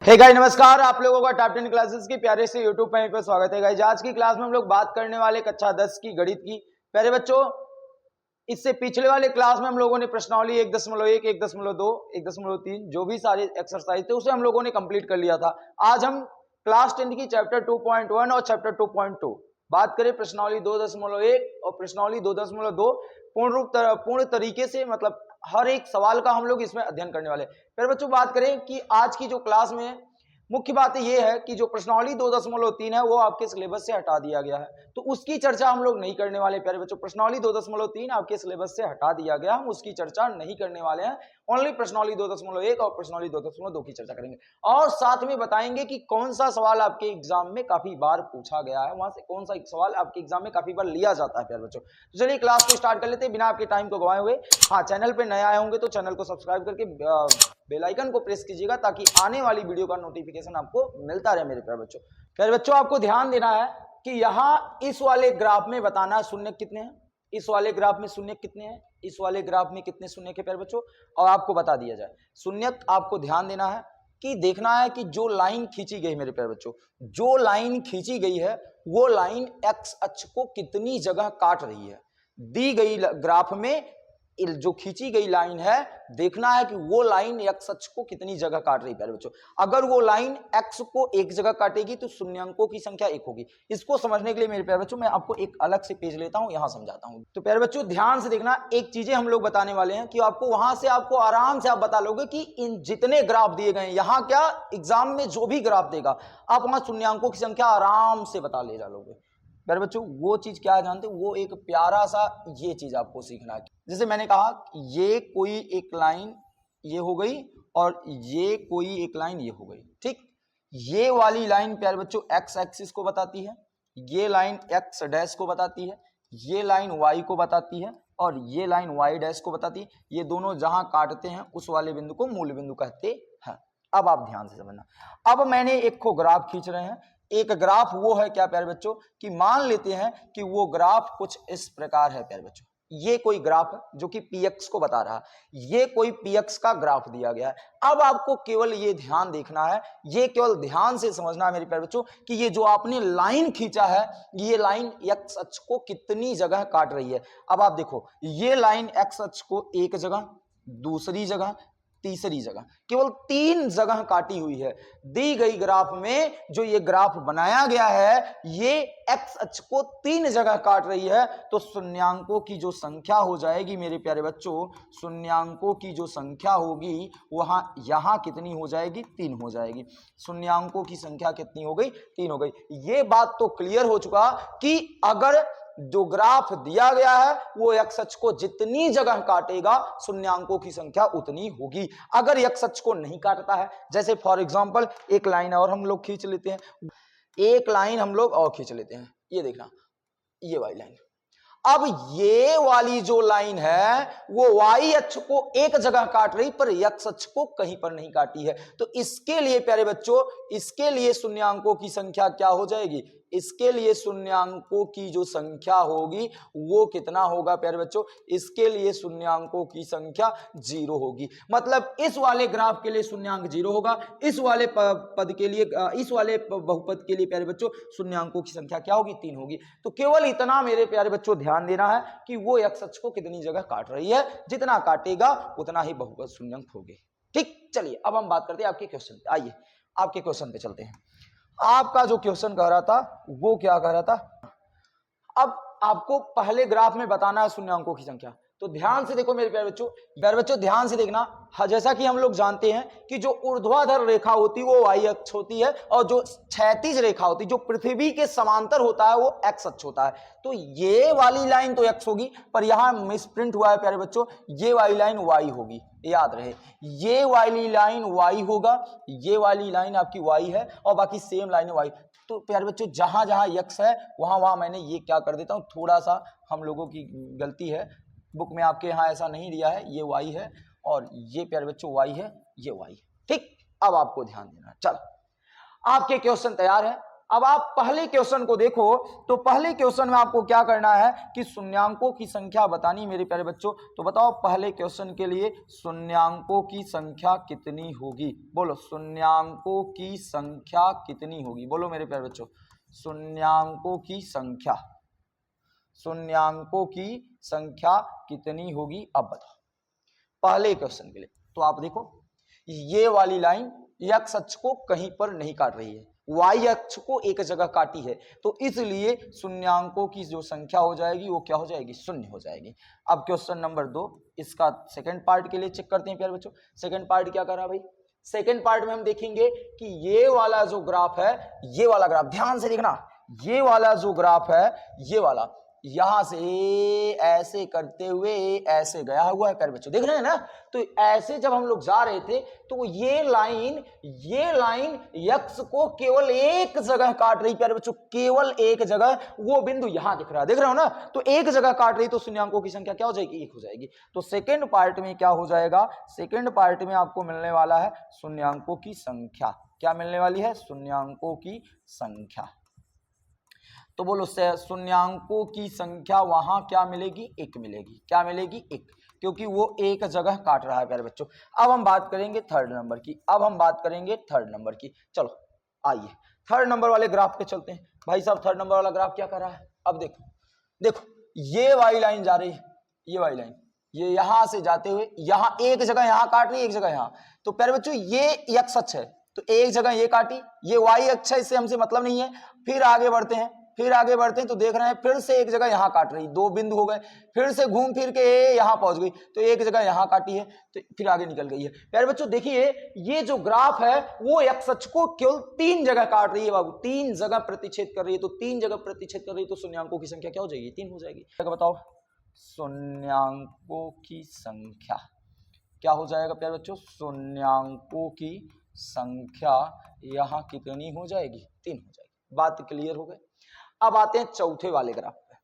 Hey guys नमस्कार, आप लोगों का टॉप 10 क्लासेस की प्यारे से यूट्यूब पर स्वागत है गाइस। आज की क्लास में हम लोग बात करने वाले कक्षा 10 की गणित की। प्यारे बच्चों, इससे पिछले वाले क्लास में हम लोगों ने प्रश्नावली 1.1, 1.2, 1.3 जो भी सारे एक्सरसाइज थे उसे हम लोगों ने कंप्लीट कर लिया था। आज हम क्लास 10 की चैप्टर 2.1 और चैप्टर 2.2 बात करें प्रश्नावली 2.1 और प्रश्नावली 2.2 पूर्ण तरीके से, मतलब हर एक सवाल का हम लोग इसमें अध्ययन करने वाले हैं। फिर बच्चों बात करें कि आज की जो क्लास में मुख्य बात यह है कि जो प्रश्नावली 2.3 है वो आपके सिलेबस से हटा दिया गया है, तो उसकी चर्चा हम लोग नहीं करने वाले। प्यारे बच्चों, प्रश्नावली 2.3 आपके सिलेबस से हटा दिया गया, हम उसकी चर्चा नहीं करने वाले हैं। ओनली प्रश्नावली 2.1 और प्रश्नावली 2.2 की चर्चा करेंगे और साथ में बताएंगे कि कौन सा सवाल आपके एग्जाम में काफी बार पूछा गया है, वहां से कौन सा सवाल आपके एग्जाम में काफी बार लिया जाता है। प्यारे बच्चों, तो चलिए क्लास को स्टार्ट कर लेते हैं बिना आपके टाइम को गवाए हुए। हाँ, चैनल पे नए आए होंगे तो चैनल को सब्सक्राइब करके बेल आइकन को प्रेस कीजिएगा ताकि आने वाली वीडियो का नोटिफिकेशन आपको मिलता रहे। मेरे प्यारे बच्चों, आपको ध्यान देना है कि यहां इस वाले ग्राफ में बताना है शून्य कितने हैं, इस वाले ग्राफ में शून्य कितने हैं, इस वाले ग्राफ में कितने शून्य के प्यारे बच्चों, और आपको बता दिया जाए शून्य। आपको ध्यान देना है कि देखना है कि जो लाइन खींची गई, मेरे प्यारे बच्चों, जो लाइन खींची गई है वो लाइन एक्स अक्ष को कितनी जगह काट रही है। दी गई ग्राफ में जो खींची गई लाइन है, देखना है कि वो लाइन एक्स अक्ष को कितनी जगह काट रही है। प्यारे बच्चों, अगर वो लाइन एक्स को एक जगह काटेगी तो शून्यंकों की संख्या एक होगी। इसको समझने के लिए मेरे प्यारे बच्चों मैं आपको एक अलग से पेज लेता हूं, यहां समझाता हूं। तो प्यारे बच्चों ध्यान से देखना, एक चीजें हम लोग बताने वाले हैं कि आपको वहां से आपको आराम से आप बता लोगे कि इन जितने ग्राफ दिए गए, यहां क्या एग्जाम में जो भी ग्राफ देगा आप वहां शून्यंकों की संख्या आराम से बता ले जाओगे। प्यारे बच्चों, वो चीज क्या है जानते हो, वो एक प्यारा सा ये चीज आपको सीखना है। जैसे मैंने कहा ये कोई एक लाइन ये हो गई और ये कोई एक लाइन ये हो गई, ठीक। ये वाली लाइन प्यारे बच्चों एक्स एक्सिस को बताती है, ये लाइन एक्स डैश को बताती है, ये लाइन वाई को बताती है और ये लाइन वाई डैश को बताती है। ये दोनों जहां काटते हैं उस वाले बिंदु को मूल बिंदु कहते हैं। अब आप ध्यान से समझना, अब मैंने एक को ग्राफ खींच रहे हैं। एक ग्राफ वो है क्या प्यारे बच्चों कि मान लेते हैं कि वो ग्राफ कुछ इस प्रकार है। प्यारे बच्चों, ये कोई ग्राफ है जो कि px को बता रहा है, ये कोई px का ग्राफ दिया गया है। अब आपको केवल ये ध्यान देखना है, ये केवल ध्यान से समझना है मेरे प्यारे बच्चों कि ये जो आपने लाइन खींचा है, ये लाइन x अक्ष को कितनी जगह काट रही है। अब आप देखो, ये लाइन x अक्ष को एक जगह, दूसरी जगह, तीसरी जगह, केवल 3 जगह काटी हुई है। दी गई ग्राफ में जो ये ग्राफ बनाया गया है, ये एक्स अक्ष को 3 जगह काट रही है, तो शून्यांकों की जो संख्या हो जाएगी मेरे प्यारे बच्चों, शून्यांकों की जो संख्या होगी वहां यहां कितनी हो जाएगी, 3 हो जाएगी। शून्यांकों की संख्या कितनी हो गई, 3 हो गई। ये बात तो क्लियर हो चुका कि अगर जो ग्राफ दिया गया है वो एक्स अक्ष को जितनी जगह काटेगा शून्यांकों की संख्या उतनी होगी। अगर एक्स अक्ष को नहीं काटता है, जैसे फॉर एग्जांपल एक लाइन और हम लोग खींच लेते हैं, एक लाइन हम लोग और खींच लेते हैं, ये देखना, ये वाली लाइन। अब ये वाली जो लाइन है वो वाई अक्ष को एक जगह काट रही पर एक्स अक्ष को कहीं पर नहीं काटी है। तो इसके लिए प्यारे बच्चों, इसके लिए शून्यांकों की संख्या क्या हो जाएगी, इसके लिए शून्यांकों की जो संख्या होगी वो कितना होगा प्यारे बच्चों, इसके लिए शून्यांकों की संख्या 0 होगी। मतलब इस वाले ग्राफ के लिए शून्यांक 0 होगा, इस वाले पद के लिए, इस वाले बहुपद के लिए प्यारे बच्चों शून्यांकों की संख्या क्या होगी, 3 होगी। तो केवल इतना मेरे प्यारे बच्चों ध्यान देना है कि वो एक्स अक्ष को कितनी जगह काट रही है, जितना काटेगा उतना ही बहुपद शून्यांक होंगे। ठीक, चलिए अब हम बात करते हैं आपके क्वेश्चन पे। आइए आपके क्वेश्चन पे चलते हैं। आपका जो क्वेश्चन कह रहा था वो क्या कह रहा था, अब आपको पहले ग्राफ में बताना है शून्यांकों की संख्या। तो ध्यान से देखो मेरे प्यारे बच्चों ध्यान से देखना। जैसा कि हम लोग जानते हैं कि जो ऊर्ध्वाधर रेखा होती है वो वाई अक्ष होती है और जो क्षैतिज रेखा होती है जो पृथ्वी के समांतर होता है वो एक्स अक्ष होता है। तो ये वाली लाइन तो एक्स होगी, पर यहां मिसप्रिंट हुआ है प्यारे बच्चों, ये वाली लाइन वाई होगी, याद रहे, ये वाली लाइन वाई होगा, ये वाली लाइन आपकी वाई है और बाकी सेम लाइन वाई। तो प्यारे बच्चों जहां जहां यक्स है वहां वहां मैंने ये क्या कर देता हूं, थोड़ा सा हम लोगों की गलती है, बुक में आपके यहाँ ऐसा नहीं दिया है, ये वाई है और ये प्यारे बच्चों वाई है, ये वाई। ठीक, अब आपको ध्यान देना। चल, आपके क्वेश्चन तैयार है, अब आप पहले क्वेश्चन को देखो तो पहले क्वेश्चन में आपको क्या करना है कि शून्यांकों की संख्या बतानी मेरे प्यारे बच्चों। तो बताओ पहले क्वेश्चन के लिए शून्यांकों की संख्या कितनी होगी, बोलो शून्यांकों की संख्या कितनी होगी, बोलो मेरे प्यारे बच्चों शून्यांकों की संख्या, शून्यांकों की संख्या कितनी होगी। अब बताओ पहले क्वेश्चन के लिए तो आप देखो ये वाली लाइन x अक्ष को कहीं पर नहीं काट रही है, y अक्ष को एक जगह काटी है, तो इसलिए शून्यांकों की जो संख्या हो जाएगी वो क्या हो जाएगी, शून्य हो जाएगी। अब क्वेश्चन नंबर 2 इसका सेकंड पार्ट के लिए चेक करते हैं प्यारे बच्चों। सेकंड पार्ट क्या कर रहा है भाई, सेकंड पार्ट में हम देखेंगे कि ये वाला जो ग्राफ है, ये वाला ग्राफ ध्यान से देखना, ये वाला जो ग्राफ है ये वाला यहां से ऐसे करते हुए ऐसे गया हुआ है प्यारे बच्चों, देख रहे हैं ना। तो ऐसे जब हम लोग जा रहे थे तो ये लाइन यक्स को केवल एक जगह काट रही प्यारे बच्चों, केवल एक जगह, वो बिंदु यहां दिख रहा है, देख रहे हो ना। तो एक जगह काट रही तो शून्यांकों की संख्या क्या हो जाएगी, एक हो जाएगी। तो सेकेंड पार्ट में क्या हो जाएगा, सेकेंड पार्ट में आपको मिलने वाला है शून्यांकों की संख्या, क्या मिलने वाली है, शून्यांकों की संख्या। तो बोलो शून्यांकों की संख्या वहां क्या मिलेगी, एक मिलेगी, क्या मिलेगी, एक, क्योंकि वो एक जगह काट रहा है प्यारे बच्चों। अब हम बात करेंगे थर्ड नंबर की, अब हम बात करेंगे थर्ड नंबर की। चलो आइए थर्ड नंबर वाले ग्राफ पे चलते हैं। भाई साहब थर्ड नंबर वाला ग्राफ क्या कर रहा है, अब देखो देखो ये वाली लाइन जा रही है, ये वाली लाइन ये यहां से जाते हुए यहां एक जगह यहां काट रही है, एक जगह यहां। तो प्यारे बच्चों ये x अक्ष है, तो एक जगह ये काटी, ये y अक्ष है, इससे हमसे मतलब नहीं है। फिर आगे बढ़ते हैं, फिर आगे बढ़ते हैं तो देख रहे हैं फिर से एक जगह यहां काट रही, दो बिंदु हो गए, फिर से घूम फिर के यहां पहुंच गई, तो एक जगह यहां काटी है तो फिर आगे निकल गई है। प्यारे बच्चों देखिए ये जो ग्राफ है वो x अक्ष को केवल तीन जगह काट रही है बाबू, तीन जगह प्रतिच्छेद कर रही है। तो तीन जगह प्रतिच्छेद कर रही है तो शून्यांकों की संख्या क्या हो जाएगी, तीन हो जाएगी। बताओ शून्यांकों की संख्या क्या हो जाएगा प्यारे बच्चों, शून्यांकों की संख्या यहां कितनी हो जाएगी, तीन हो जाएगी। बात क्लियर हो गई। अब आते हैं चौथे वाले ग्राफ पे,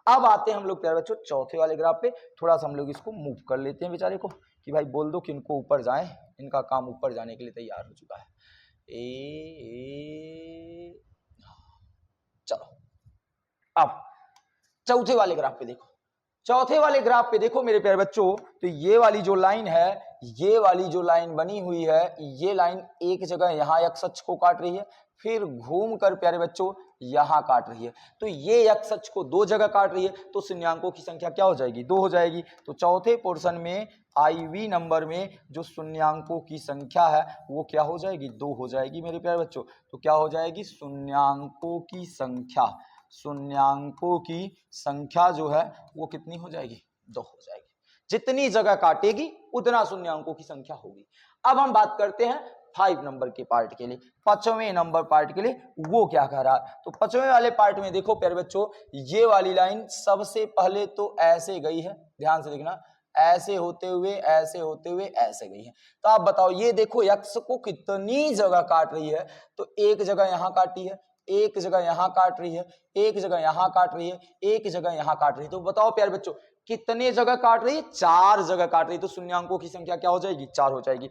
अब आते हैं हम लोग प्यारे बच्चों चौथे वाले ग्राफ पे। थोड़ा सा हम लोग इसको मूव कर लेते हैं बेचारे को कि भाई बोल दो कि इनको ऊपर जाएं, इनका काम ऊपर जाने के लिए तैयार हो चुका है। चलो अब चौथे वाले ग्राफ पे देखो, चौथे वाले ग्राफ पे देखो मेरे प्यारे बच्चों, तो ये वाली जो लाइन है, ये वाली जो लाइन बनी हुई है, ये लाइन एक जगह यहाँ x अक्ष को काट रही है, फिर घूम कर प्यारे बच्चों यहां काट रही है। तो ये x अक्ष को दो जगह काट रही है, तो शून्यांकों की संख्या क्या हो जाएगी, दो हो जाएगी। तो चौथे पोर्शन में IV नंबर में जो शून्यांकों की संख्या है वो क्या हो जाएगी, दो हो जाएगी मेरे प्यारे बच्चों। तो क्या हो जाएगी, शून्यांकों की संख्या, शून्यांकों की संख्या जो है वो कितनी हो जाएगी, दो हो जाएगी। जितनी जगह काटेगी उतना शून्यांकों की संख्या होगी। अब हम बात करते हैं 5 नंबर के पार्ट के लिए, 5वें नंबर पार्ट के लिए, वो क्या कह रहा है। तो 5वें वाले पार्ट में देखो प्यारे बच्चों, ये वाली लाइन सबसे पहले तो ऐसे गई है, ध्यान से देखना, ऐसे होते हुए ऐसे होते हुए ऐसे गई है। तो आप बताओ ये देखो x को कितनी जगह काट रही है, तो एक जगह यहां काटी है, एक जगह यहां काट रही है, एक जगह यहां काट रही है, एक जगह यहां काट रही है। तो बताओ प्यारे बच्चों कितने जगह काट रही है, चार जगह काट रही है। तो शून्यांकों की संख्या क्या हो जाएगी, चार हो जाएगी।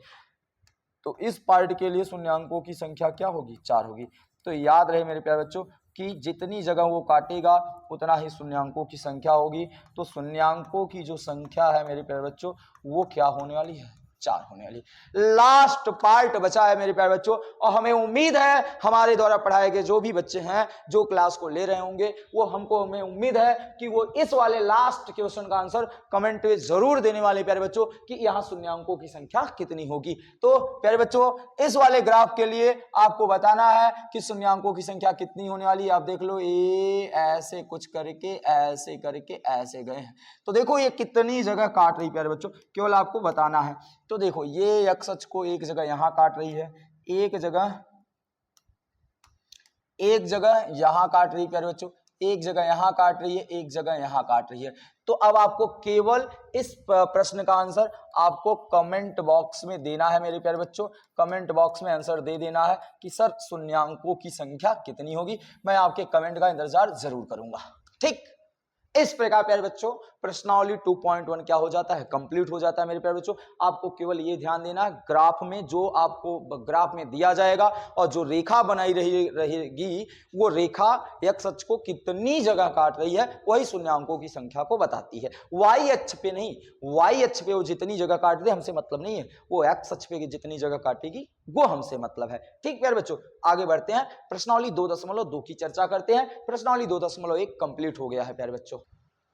तो इस पार्ट के लिए शून्यांकों की संख्या क्या होगी, चार होगी। तो याद रहे मेरे प्यारे बच्चों कि जितनी जगह वो काटेगा उतना ही शून्यांकों की संख्या होगी। तो शून्यांकों की जो संख्या है मेरे प्यारे बच्चों वो क्या होने वाली है, चार होने वाली। लास्ट पार्ट बचा है मेरे प्यारे बच्चों, और हमें उम्मीद है हमारे द्वारा पढ़ाए गए जो भी बच्चे हैं जो क्लास को ले रहे होंगे वो हमें उम्मीद है कि वो इस वाले लास्ट क्वेश्चन का आंसर कमेंट में जरूर देने वाले प्यारे बच्चों कि यहाँ शून्यांकों की संख्या कितनी होगी। तो प्यारे बच्चों इस वाले ग्राफ के लिए आपको बताना है कि शून्यांकों की संख्या कितनी होने वाली है। आप देख लो ये ऐसे कुछ करके ऐसे करके ऐसे गए हैं, तो देखो ये कितनी जगह काट रही प्यारे बच्चों, केवल आपको बताना है। तो देखो ये x अक्ष को एक जगह यहां काट रही है, एक जगह यहां काट रही है प्यारे बच्चों, एक जगह यहां काट रही है, एक जगह यहां काट रही है। तो अब आपको केवल इस प्रश्न का आंसर आपको कमेंट बॉक्स में देना है मेरे प्यारे बच्चों, कमेंट बॉक्स में आंसर दे देना है कि सर शून्यांकों की संख्या कितनी होगी। मैं आपके कमेंट का इंतजार जरूर करूंगा, ठीक। इस प्रकार प्यारे बच्चों प्रश्नावली 2.1 क्या हो जाता है, कंप्लीट हो जाता है मेरे प्यारे बच्चों। आपको केवल ये ध्यान देना है ग्राफ में, जो आपको ग्राफ में दिया जाएगा और जो रेखा बनाई रहेगी वो रेखा एक्स अक्ष को कितनी जगह काट रही है वही शून्यांकों की संख्या को बताती है। वाई अक्ष पे नहीं, वाई अक्ष पे वो जितनी जगह काट दे हमसे मतलब नहीं है, वो एक्स अक्ष पे जितनी जगह काटेगी वो हमसे मतलब है। ठीक प्यारे बच्चों, आगे बढ़ते हैं, प्रश्नावली 2.2 की चर्चा करते हैं। प्रश्नावली 2.1 कंप्लीट हो गया है प्यारे बच्चों।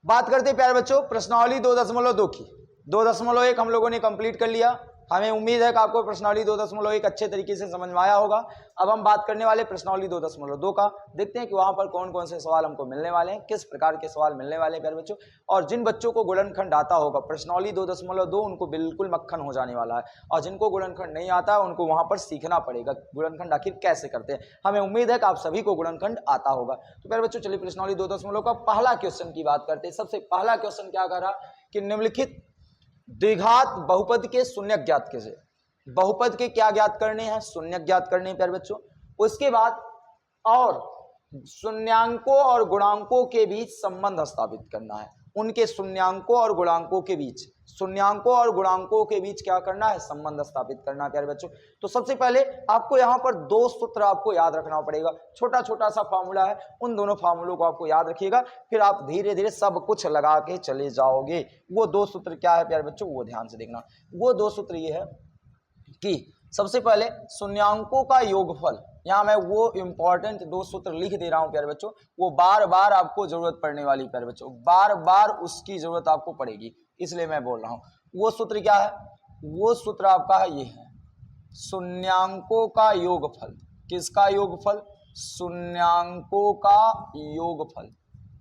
बात करते हैं प्यारे बच्चों प्रश्नावली 2.2 की। 2.1 हम लोगों ने कंप्लीट कर लिया। हमें उम्मीद है कि आपको प्रश्नावली 2.1 अच्छे तरीके से समझ में आया होगा। अब हम बात करने वाले प्रश्नावली 2.2 का, देखते हैं कि वहां पर कौन कौन से सवाल हमको मिलने वाले हैं, किस प्रकार के सवाल मिलने वाले हैं प्यारे बच्चों। और जिन बच्चों को गुणनखंड आता होगा प्रश्नावली 2.2 उनको बिल्कुल मक्खन हो जाने वाला है, और जिनको गुणनखंड नहीं आता है उनको वहां पर सीखना पड़ेगा गुणनखंड आखिर कैसे करते हैं। हमें उम्मीद है कि आप सभी को गुणनखंड आता होगा। तो प्यारे बच्चों चलिए प्रश्नावली 2.2 का पहला क्वेश्चन की बात करते हैं। सबसे पहला क्वेश्चन क्या कर रहा कि निम्नलिखित द्विघात बहुपद के शून्य ज्ञात कैसे, बहुपद के क्या ज्ञात करने हैं, शून्य ज्ञात करने हैं प्यारे बच्चों। उसके बाद और शून्यांकों और गुणांकों के बीच संबंध स्थापित करना है, उनके शून्यांकों और गुणांकों के बीच, शून्यांकों और गुणांकों के बीच क्या करना है, संबंध स्थापित करना है प्यारे बच्चों। तो सबसे पहले आपको यहाँ पर दो सूत्र आपको याद रखना पड़ेगा, छोटा छोटा सा फार्मूला है, उन दोनों फार्मूलों को आपको याद रखिएगा, फिर आप धीरे धीरे सब कुछ लगा के चले जाओगे। वो दो सूत्र क्या है प्यारे बच्चों, वो ध्यान से देखना। वो दो सूत्र ये है कि सबसे पहले शून्यांकों का योगफल, यहाँ मैं वो इंपॉर्टेंट दो सूत्र लिख दे रहा हूं प्यारे बच्चों, वो बार बार आपको जरूरत पड़ने वाली प्यारे बच्चों, बार बार उसकी जरूरत आपको पड़ेगी, इसलिए मैं बोल रहा हूं। वो सूत्र क्या है, वो सूत्र आपका ये है, शून्यांकों का योगफल। किसका योगफल, शून्यांकों का योगफल,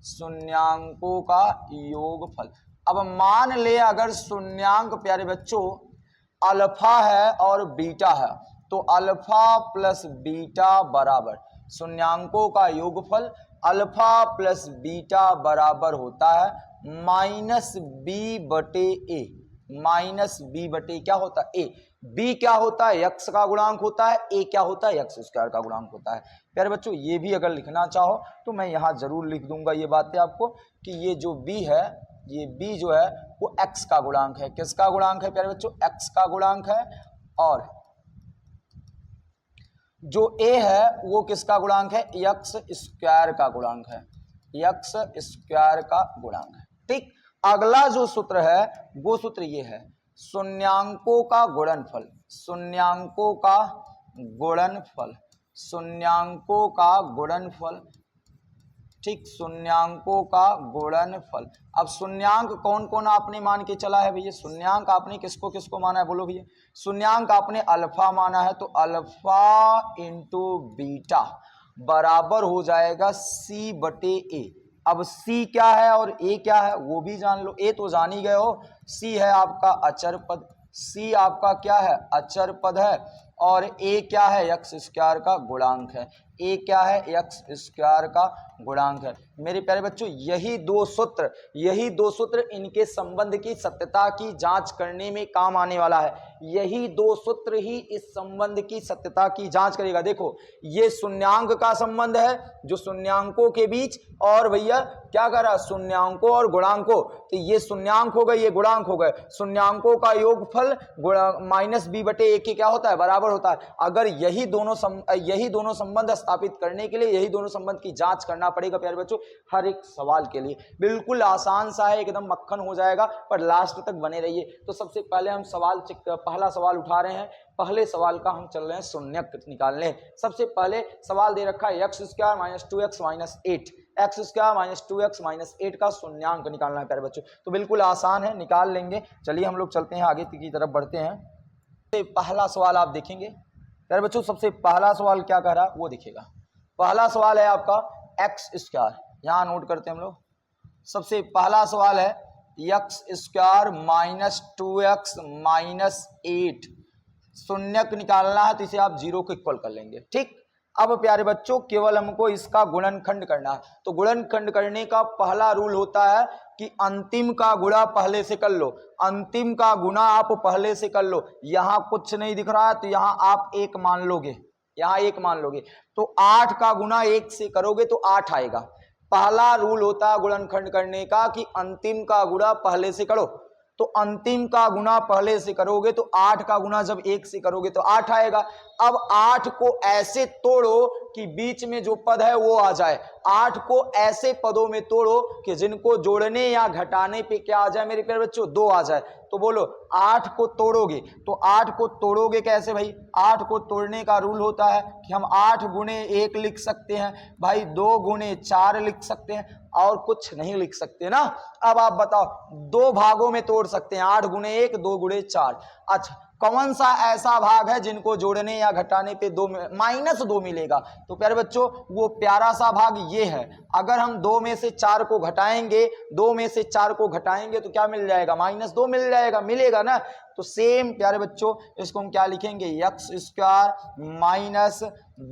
शून्यांकों का योगफल। अब मान ले अगर शून्यांक प्यारे बच्चों अल्फा है और बीटा है, तो अल्फा प्लस बीटा बराबर, शून्यांकों का योगफल अल्फा प्लस बीटा बराबर होता है माइनस बी बटे ए, माइनस बी बटे क्या होता है ए। बी क्या होता है, यक्स का गुणांक होता है, ए क्या होता है, यक्स स्क्वायर का गुणांक होता है। प्यारे बच्चों ये भी अगर लिखना चाहो तो मैं यहाँ जरूर लिख दूंगा ये बातें आपको, कि ये जो बी है, ये b जो है वो x का गुणांक है। किसका गुणांक है प्यारे बच्चों, x का गुणांक है। और जो a है वो किसका गुणांक है, x स्क्वायर का गुणांक है, x स्क्वायर का गुणांक है। ठीक, अगला जो सूत्र है वो सूत्र ये है, शून्यांकों का गुणनफल, शून्यांकों का गुणनफल, शून्यांकों का गुणनफल। ठीक, शून्यांकों का गुणनफल। अब शून्यांक कौन कौन आपने मान के चला है भैया, शून्यांक आपने किसको किसको माना है, बोलो भैया। शून्यांक आपने अल्फा माना है, तो अल्फा इंटू बीटा बराबर हो जाएगा c बटे ए। अब c क्या है और a क्या है वो भी जान लो। a तो जान ही गए हो, c है आपका अचर पद, c आपका क्या है, अचर पद है, और a क्या है, एक्स स्क्वायर का गुणांक है, a क्या है, एक्स स्क्वायर का गुणांक है। मेरे प्यारे बच्चों यही दो सूत्र इनके संबंध की सत्यता की जांच करने में काम आने वाला है। यही दो सूत्र ही इस संबंध की सत्यता की जांच करेगा। देखो ये शून्यांक का संबंध है जो शून्यांकों के बीच, और भैया क्या कर रहा, शून्यांकों और गुणांकों, तो ये शून्यांक हो गए, ये गुणांक हो गए। शून्यांकों का योगफल माइनस बी बटे ए के क्या होता है, बराबर होता है। अगर यही दोनों संबंध स्थापित करने के लिए यही दोनों संबंध की जांच करना पड़ेगा प्यारे बच्चों हर एक सवाल के लिए। बिल्कुल आसान सा है, एकदम मक्खन हो जाएगा, पर लास्ट तक बने रहिए। तो सबसे पहले हम पहला सवाल उठा रहे हैं। पहले सवाल का हम चल रहे हैं शून्यक निकालने। सबसे पहले सवाल दे रखा है x square minus 2x minus 8, x square minus 2x minus 8 का शून्यांक निकालना है प्यारे बच्चों। तो बिल्कुल आसान है, निकाल लेंगे। चलिए हम लोग चलते हैं आगे की तरफ बढ़ते हैं। पहला सवाल आप देखेंगे प्यारे बच्चों, सबसे पहला सवाल क्या कह रहा है वो दिखेगा। पहला सवाल है आपका एक्स स्क्वायर, यहां नोट करते हैं हम लोग। सबसे पहला सवाल है x square minus 2x minus 8, शून्यक निकालना है, तो इसे आप जीरो को इक्वल कर लेंगे। ठीक, अब प्यारे बच्चों केवल हमको इसका गुणनखंड करना है। तो गुणनखंड करने का पहला रूल होता है कि अंतिम का गुणा पहले से कर लो, अंतिम का गुणा आप पहले से कर लो। यहां कुछ नहीं दिख रहा है तो यहां आप एक मान लोगे, यहां एक मान लोगे, तो 8 का गुणा 1 से करोगे तो 8 आएगा। पहला रूल होता है गुणनखंड करने का कि अंतिम का गुणा पहले से करो। तो अंतिम का गुना पहले से करोगे तो 8 का गुना जब 1 से करोगे तो 8 आएगा। अब 8 को ऐसे तोड़ो कि बीच में जो पद है वो आ जाए। 8 को ऐसे पदों में तोड़ो कि जिनको जोड़ने या घटाने पे क्या आ जाए मेरे प्यारे बच्चों, 2 आ जाए। तो बोलो 8 को तोड़ोगे तो 8 को तोड़ोगे कैसे भाई? 8 को तोड़ने का रूल होता है कि हम 8 गुणे 1 लिख सकते हैं भाई, 2 गुणे 4 लिख सकते हैं और कुछ नहीं लिख सकते ना। अब आप बताओ, 2 भागों में तोड़ सकते हैं, 8 गुणे 1, 2 गुणे 4। अच्छा, कौन सा ऐसा भाग है जिनको जोड़ने या घटाने पे -2 मिलेगा? तो प्यारे बच्चों वो प्यारा सा भाग ये है। अगर हम 2 में से 4 को घटाएंगे, 2 में से 4 को घटाएंगे तो क्या मिल जाएगा? -2 मिल जाएगा, मिलेगा ना। तो सेम प्यारे बच्चों इसको हम क्या लिखेंगे? x square minus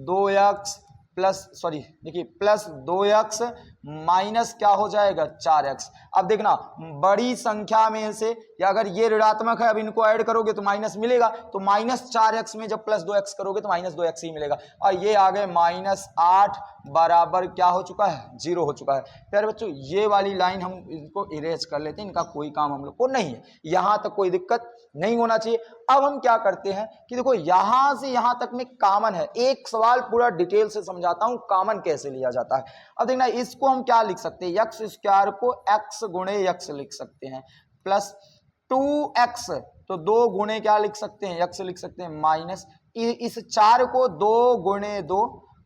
2x plus 2x minus क्या हो जाएगा? 4x। अब देखना बड़ी संख्या में से, या अगर ये ऋणात्मक है अब इनको ऐड करोगे तो माइनस मिलेगा, तो -4x में जब +2x करोगे तो -2x ही मिलेगा। और ये आ गए -8 बराबर क्या हो चुका है? 0 हो चुका है। प्यारे बच्चों ये वाली लाइन हम इनको इरेज कर लेते हैं, इनका कोई काम हम लोग को नहीं है, यहां तक कोई दिक्कत नहीं होना चाहिए। अब हम क्या करते हैं कि देखो यहां से यहां तक में कॉमन है, एक सवाल पूरा डिटेल से समझाता हूं कॉमन कैसे लिया जाता है। अब देखना इसको हम क्या लिख सकते हैं? x स्क्वायर को x गुणे x लिख सकते हैं, प्लस 2x, तो 2 गुणे क्या लिख सकते हैं? x लिख सकते हैं, माइनस इस 4 को 2 गुणे 2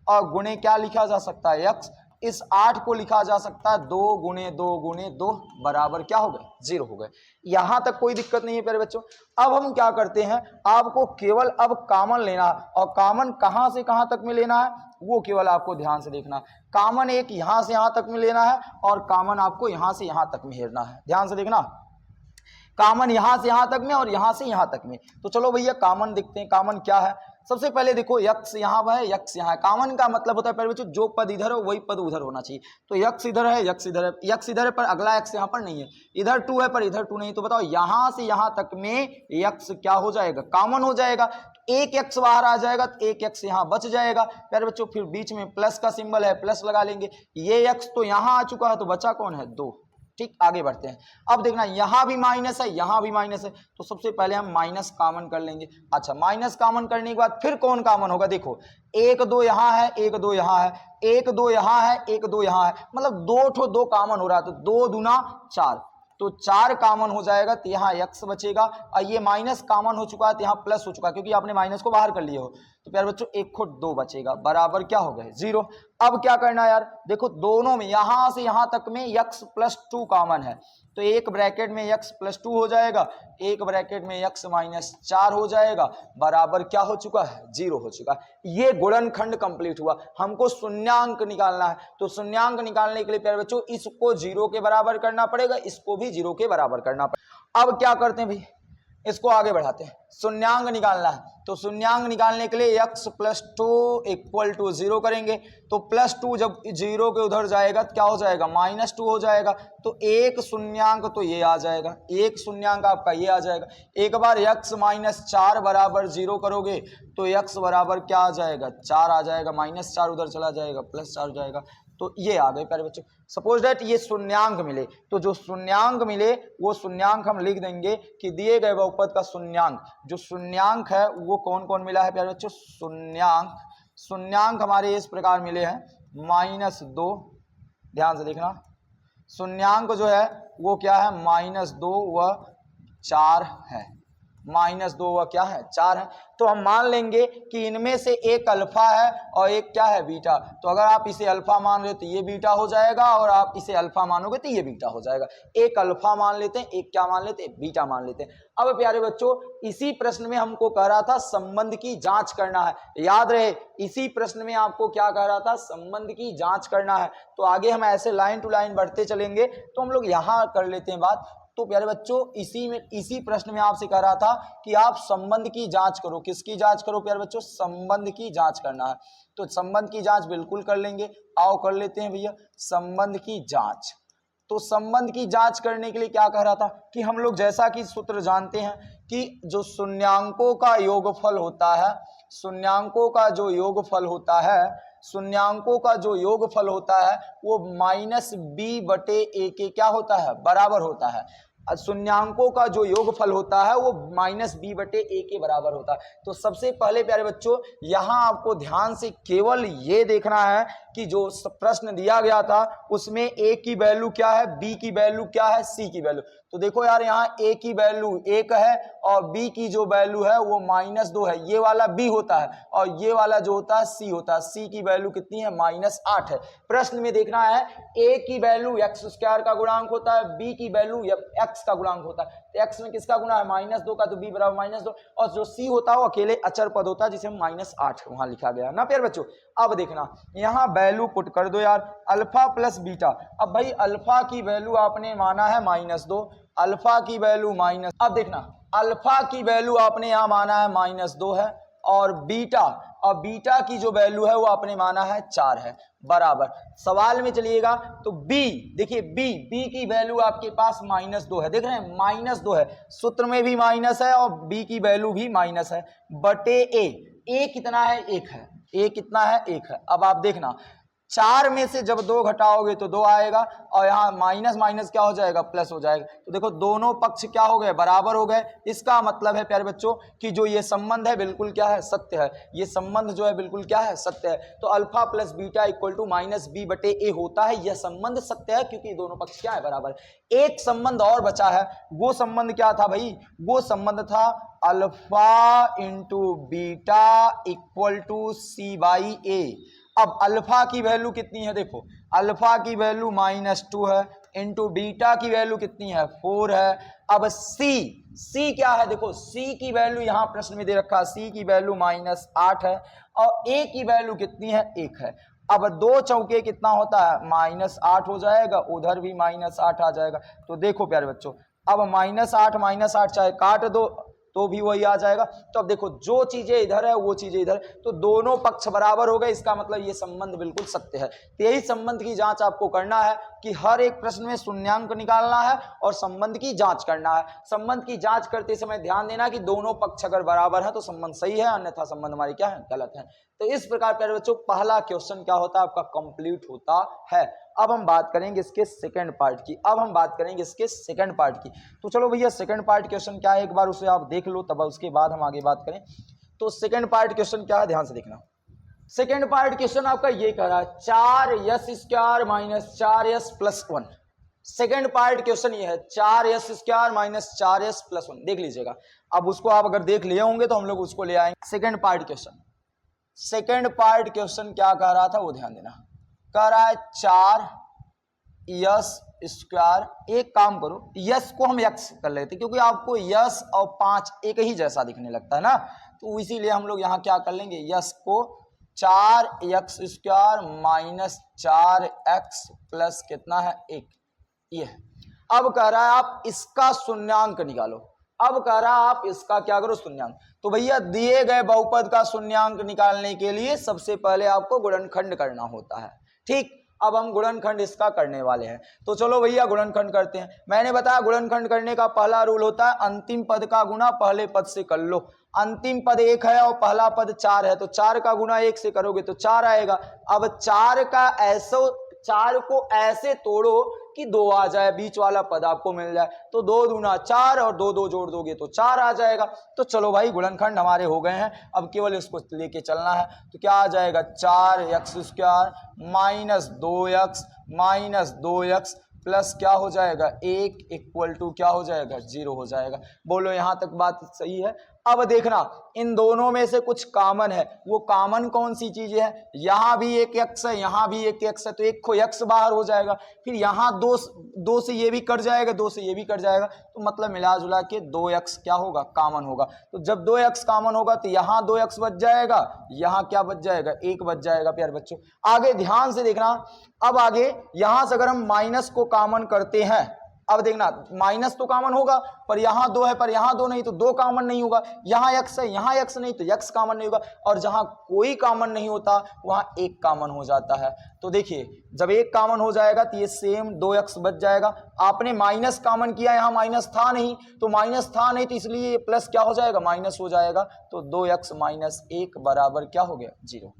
और गुणे क्या लिखा जा सकता है? x। इस 8 को लिखा जा सकता है 2 गुणे 2 गुणे 2 बराबर क्या हो गए? 0 हो गए। यहां तक कोई दिक्कत नहीं है प्यारे बच्चों। अब हम क्या करते हैं, आपको केवल अब कॉमन लेना है, और कॉमन कहां से कहां तक में लेना है वो केवल आपको ध्यान से देखना। कॉमन एक यहां से यहां तक में लेना है और कॉमन आपको यहां से यहां तक में हेरना है। ध्यान से देखना, कॉमन यहां से यहां तक में और यहां से यहां तक में। तो चलो भैया कॉमन देखते हैं, कॉमन क्या है। सबसे पहले देखो x यहाँ पर है, x यहाँ है। कॉमन का मतलब होता है पहले बच्चों जो पद इधर हो वही पद उधर होना चाहिए। तो x इधर है, x इधर है, x इधर है पर अगला x यहाँ पर नहीं है, इधर 2 है पर इधर 2 नहीं। तो बताओ यहां से यहां तक में x क्या हो जाएगा? कॉमन हो जाएगा। एक x बाहर आ जाएगा तो एक x यहाँ बच जाएगा प्यारे बच्चों। फिर बीच में प्लस का सिंबल है, प्लस लगा लेंगे। ये x तो यहाँ आ चुका है तो बचा कौन है? 2। ठीक, आगे बढ़ते हैं। अब देखना यहां भी माइनस है, यहां भी माइनस है, तो सबसे पहले हम माइनस कॉमन कर लेंगे। अच्छा, माइनस कॉमन करने के बाद फिर कौन कॉमन होगा? देखो 1 2 यहां है, 1 2 यहां है, 1 2 यहां है, 1 2 यहां है, मतलब 2 कॉमन हो रहा है। तो 2 दूना 4, तो 4 कॉमन हो जाएगा तो यहाँ x बचेगा। और ये माइनस कॉमन हो चुका है तो यहाँ प्लस हो चुका है, क्योंकि आपने माइनस को बाहर कर लिया हो। तो प्यारे बच्चों 1 को 2 बचेगा, बराबर क्या हो गए? 0। अब क्या करना है यार, देखो दोनों में यहां से यहां तक में x प्लस 2 कॉमन है, तो एक ब्रैकेट में x प्लस 2 हो जाएगा, एक ब्रैकेट में x माइनस 4 हो जाएगा, बराबर क्या हो चुका है? 0 हो चुका है। ये गुणनखंड कंप्लीट हुआ। हमको शून्यांक निकालना है, तो शून्यांक निकालने के लिए प्यारे बच्चों इसको 0 के बराबर करना पड़ेगा, इसको भी 0 के बराबर करना पड़ेगा। अब क्या करते हैं भाई, इसको आगे बढ़ाते हैं। शून्यांक निकालना है, तो शून्यांक निकालने के लिए x प्लस 2 इक्वल टू 0 करेंगे। तो प्लस 2 जब 0 के उधर जाएगा तो क्या हो जाएगा? -2 हो जाएगा। तो एक शून्यांक तो ये आ जाएगा, एक शून्यांक आपका ये आ जाएगा। एक बार x माइनस 4 बराबर 0 करोगे तो x बराबर क्या आ जाएगा? 4 आ जाएगा, -4 उधर चला जाएगा, +4 हो जाएगा। तो ये आ गए प्यारे बच्चों। सपोज दैट ये शून्यांक मिले, तो जो शून्यांक मिले वो शून्यांक हम लिख देंगे कि दिए गए बहुपद का शून्यांक, जो शून्यांक है वो कौन कौन मिला है प्यारे बच्चों? शून्यांक हमारे इस प्रकार मिले हैं, -2, ध्यान से देखना, शून्यांक जो है वो क्या है? -2 व 4 है, -2 व क्या है? 4 है। तो हम मान लेंगे कि इनमें से एक अल्फा है और एक क्या है? बीटा। तो अगर आप इसे अल्फा मान रहे हो तो ये बीटा हो जाएगा, और आप इसे अल्फा मानोगे तो ये बीटा हो जाएगा। एक अल्फा मान लेते हैं, एक क्या मान लेते हैं? बीटा मान लेते हैं। अब प्यारे बच्चों इसी प्रश्न में हमको कह रहा था संबंध की जांच करना है, याद रहे इसी प्रश्न में आपको क्या कह रहा था? संबंध की जांच करना है। तो आगे हम ऐसे लाइन टू लाइन बढ़ते चलेंगे, तो हम लोग यहां कर लेते हैं बात। तो प्यारे बच्चों इसी प्रश्न में आपसे कह रहा था कि आप संबंध की जांच करो। किसकी जांच करो प्यारे बच्चों? संबंध की जांच करना है। तो संबंध की जांच बिल्कुल कर लेंगे, आओ कर लेते हैं भैया संबंध की जांच। तो संबंध की जांच करने के लिए क्या कह रहा था कि हम लोग जैसा कि सूत्र जानते हैं कि जो शून्यांकों का योगफल होता है, शून्यांकों का जो योगफल होता है, शून्यांकों का जो योगफल होता है वो -b/a के क्या होता है, बराबर होता है। शून्यांकों का जो योगफल होता है वो -b/a के बराबर होता है। तो सबसे पहले प्यारे बच्चों यहां आपको ध्यान से केवल ये देखना है कि जो प्रश्न दिया गया था उसमें a की वैल्यू क्या है, b की वैल्यू क्या है, c की वैल्यू। तो देखो यार यहाँ a की वैल्यू 1 है और b की जो वैल्यू है वो -2 है, ये वाला b होता है और ये वाला जो होता है c होता है। c की वैल्यू कितनी है, -8 है। प्रश्न में देखना है a की वैल्यू x² का गुणांक होता है, b की वैल्यू x का गुणांक होता है। तो x में किसका गुणा है, -2 का, तो b बराबर -2 और जो c होता है वो अकेले अचर पद होता है जिसे 8 वहां लिखा गया ना प्यारे बच्चों। अब देखना यहाँ वैल्यू पुट कर दो यार, अल्फा प्लस बीटा। अब भाई अल्फा की वैल्यू आपने माना है -2, अल्फा की वैल्यू माइनस, अब देखना अल्फा की वैल्यू आपने यहाँ माना है -2 है और बीटा की जो वैल्यू है वो आपने माना है 4 है, बराबर। सवाल में चलिएगा तो b, देखिए b की वैल्यू आपके पास -2 है, देख रहे हैं -2 है, सूत्र में भी माइनस है और b की वैल्यू भी माइनस है, बटे a कितना है, 1 है, a कितना है, 1 है। अब आप देखना 4 में से जब 2 घटाओगे तो 2 आएगा और यहाँ माइनस माइनस क्या हो जाएगा, प्लस हो जाएगा। तो देखो दोनों पक्ष क्या हो गए, बराबर हो गए। इसका मतलब है प्यारे बच्चों कि जो ये संबंध है बिल्कुल क्या है, सत्य है। ये संबंध जो है बिल्कुल क्या है, सत्य है। तो alpha plus beta equal to -b/a होता है। यह संबंध सत्य है क्योंकि दोनों पक्ष क्या है, बराबर। एक संबंध और बचा है, वो संबंध क्या था भाई, वो संबंध था alpha into beta equal to c/a। अब अल्फा की वैल्यू कितनी है, देखो अल्फा की वैल्यू -2 है इंटू बीटा की वैल्यू कितनी है, 4 है। अब सी क्या है, देखो सी की वैल्यू यहां प्रश्न में दे रखा है, सी की वैल्यू -8 है और ए की वैल्यू कितनी है, 1 है। अब 2 चौके कितना होता है, -8 हो जाएगा, उधर भी -8 आ जाएगा। तो देखो प्यारे बच्चों अब -8 चाहे काट दो तो भी वही आ जाएगा। तो अब देखो जो चीजें इधर है वो चीजें इधर, तो दोनों पक्ष बराबर हो गए। इसका मतलब ये संबंध बिल्कुल सत्य है। तो यही संबंध की जांच आपको करना है कि हर एक प्रश्न में शून्यांक निकालना है और संबंध की जांच करना है। संबंध की जांच करते समय ध्यान देना कि दोनों पक्ष अगर बराबर है तो संबंध सही है, अन्यथा संबंध हमारे क्या है, गलत है। तो इस प्रकार प्यारे बच्चों पहला क्वेश्चन क्या होता है, आपका कंप्लीट होता है। अब हम बात करेंगे इसके सेकंड पार्ट की। तो चलो भैया सेकंड पार्ट क्वेश्चन क्या है, एक बार उसे आप देख लो, तब उसके बाद हम आगे बात करें। तो सेकंड पार्ट क्वेश्चन क्या है, ध्यान से देखना। सेकंड पार्ट क्वेश्चन आपका ये कह रहा है 4s² - 4s + 1। Second part question ये है 4s² - 4s + 1, देख लीजिएगा। अब उसको आप अगर देख लिए होंगे तो हम लोग उसको ले आएंगे। सेकंड पार्ट क्वेश्चन क्या कह रहा था वो ध्यान देना। कह रहा है 4s², एक काम करो यस को हम x कर लेते क्योंकि आपको यस और 5 एक ही जैसा दिखने लगता है ना, तो इसीलिए हम लोग यहाँ क्या कर लेंगे, यस को 4x² - 4x प्लस कितना है, 1, ये है। अब कह रहा है आप इसका शून्यांक निकालो। अब कह रहा है आप इसका क्या करो, शून्यांक। तो भैया दिए गए बहुपद का शून्यांक निकालने के लिए सबसे पहले आपको गुणनखंड करना होता है, ठीक। अब हम गुणनखंड इसका करने वाले हैं, तो चलो भैया गुणनखंड करते हैं। मैंने बताया गुणनखंड करने का पहला रूल होता है अंतिम पद का गुणा पहले पद से कर लो। अंतिम पद 1 है और पहला पद 4 है, तो 4 का गुणा 1 से करोगे तो 4 आएगा। अब 4 को ऐसे तोड़ो कि 2 आ जाए, बीच वाला पद आपको मिल जाए, तो 2 दूना 4 और 2 2 जोड़ दोगे तो 4 आ जाएगा। तो चलो भाई गुणनखंड हमारे हो गए हैं, अब केवल इसको लेके चलना है। तो क्या आ जाएगा, 4x² - 2x प्लस क्या हो जाएगा, 1 इक्वल टू क्या हो जाएगा, 0 हो जाएगा। बोलो यहां तक बात सही है। अब देखना इन दोनों में से कुछ कॉमन है, वो कॉमन कौन सी चीजें है, यहां भी एक x है, यहां भी एक x है, तो एक को x बाहर हो जाएगा। फिर यहां 2 से ये भी कट जाएगा, 2 से ये भी कट जाएगा, तो मतलब मिला जुला के 2x क्या होगा, कॉमन होगा। तो जब 2x कॉमन होगा तो यहां 2x बच जाएगा, यहां क्या बच जाएगा, 1 बच जाएगा। प्यारे बच्चों आगे ध्यान से देखना। अब आगे यहां से अगर हम माइनस को कॉमन करते हैं, अब देखना माइनस तो कॉमन होगा पर यहां 2 है, पर यहां 2 नहीं तो 2 कॉमन नहीं होगा। यहां x है, यहां x नहीं तो x कॉमन नहीं होगा, और जहां कोई कॉमन नहीं होता वहां 1 कॉमन हो जाता है। तो देखिए जब 1 कॉमन हो जाएगा तो ये सेम 2x बच जाएगा। आपने माइनस कॉमन किया, यहां माइनस था नहीं तो इसलिए ये प्लस क्या हो जाएगा, माइनस हो जाएगा। तो 2x - 1 बराबर क्या हो गया, 0,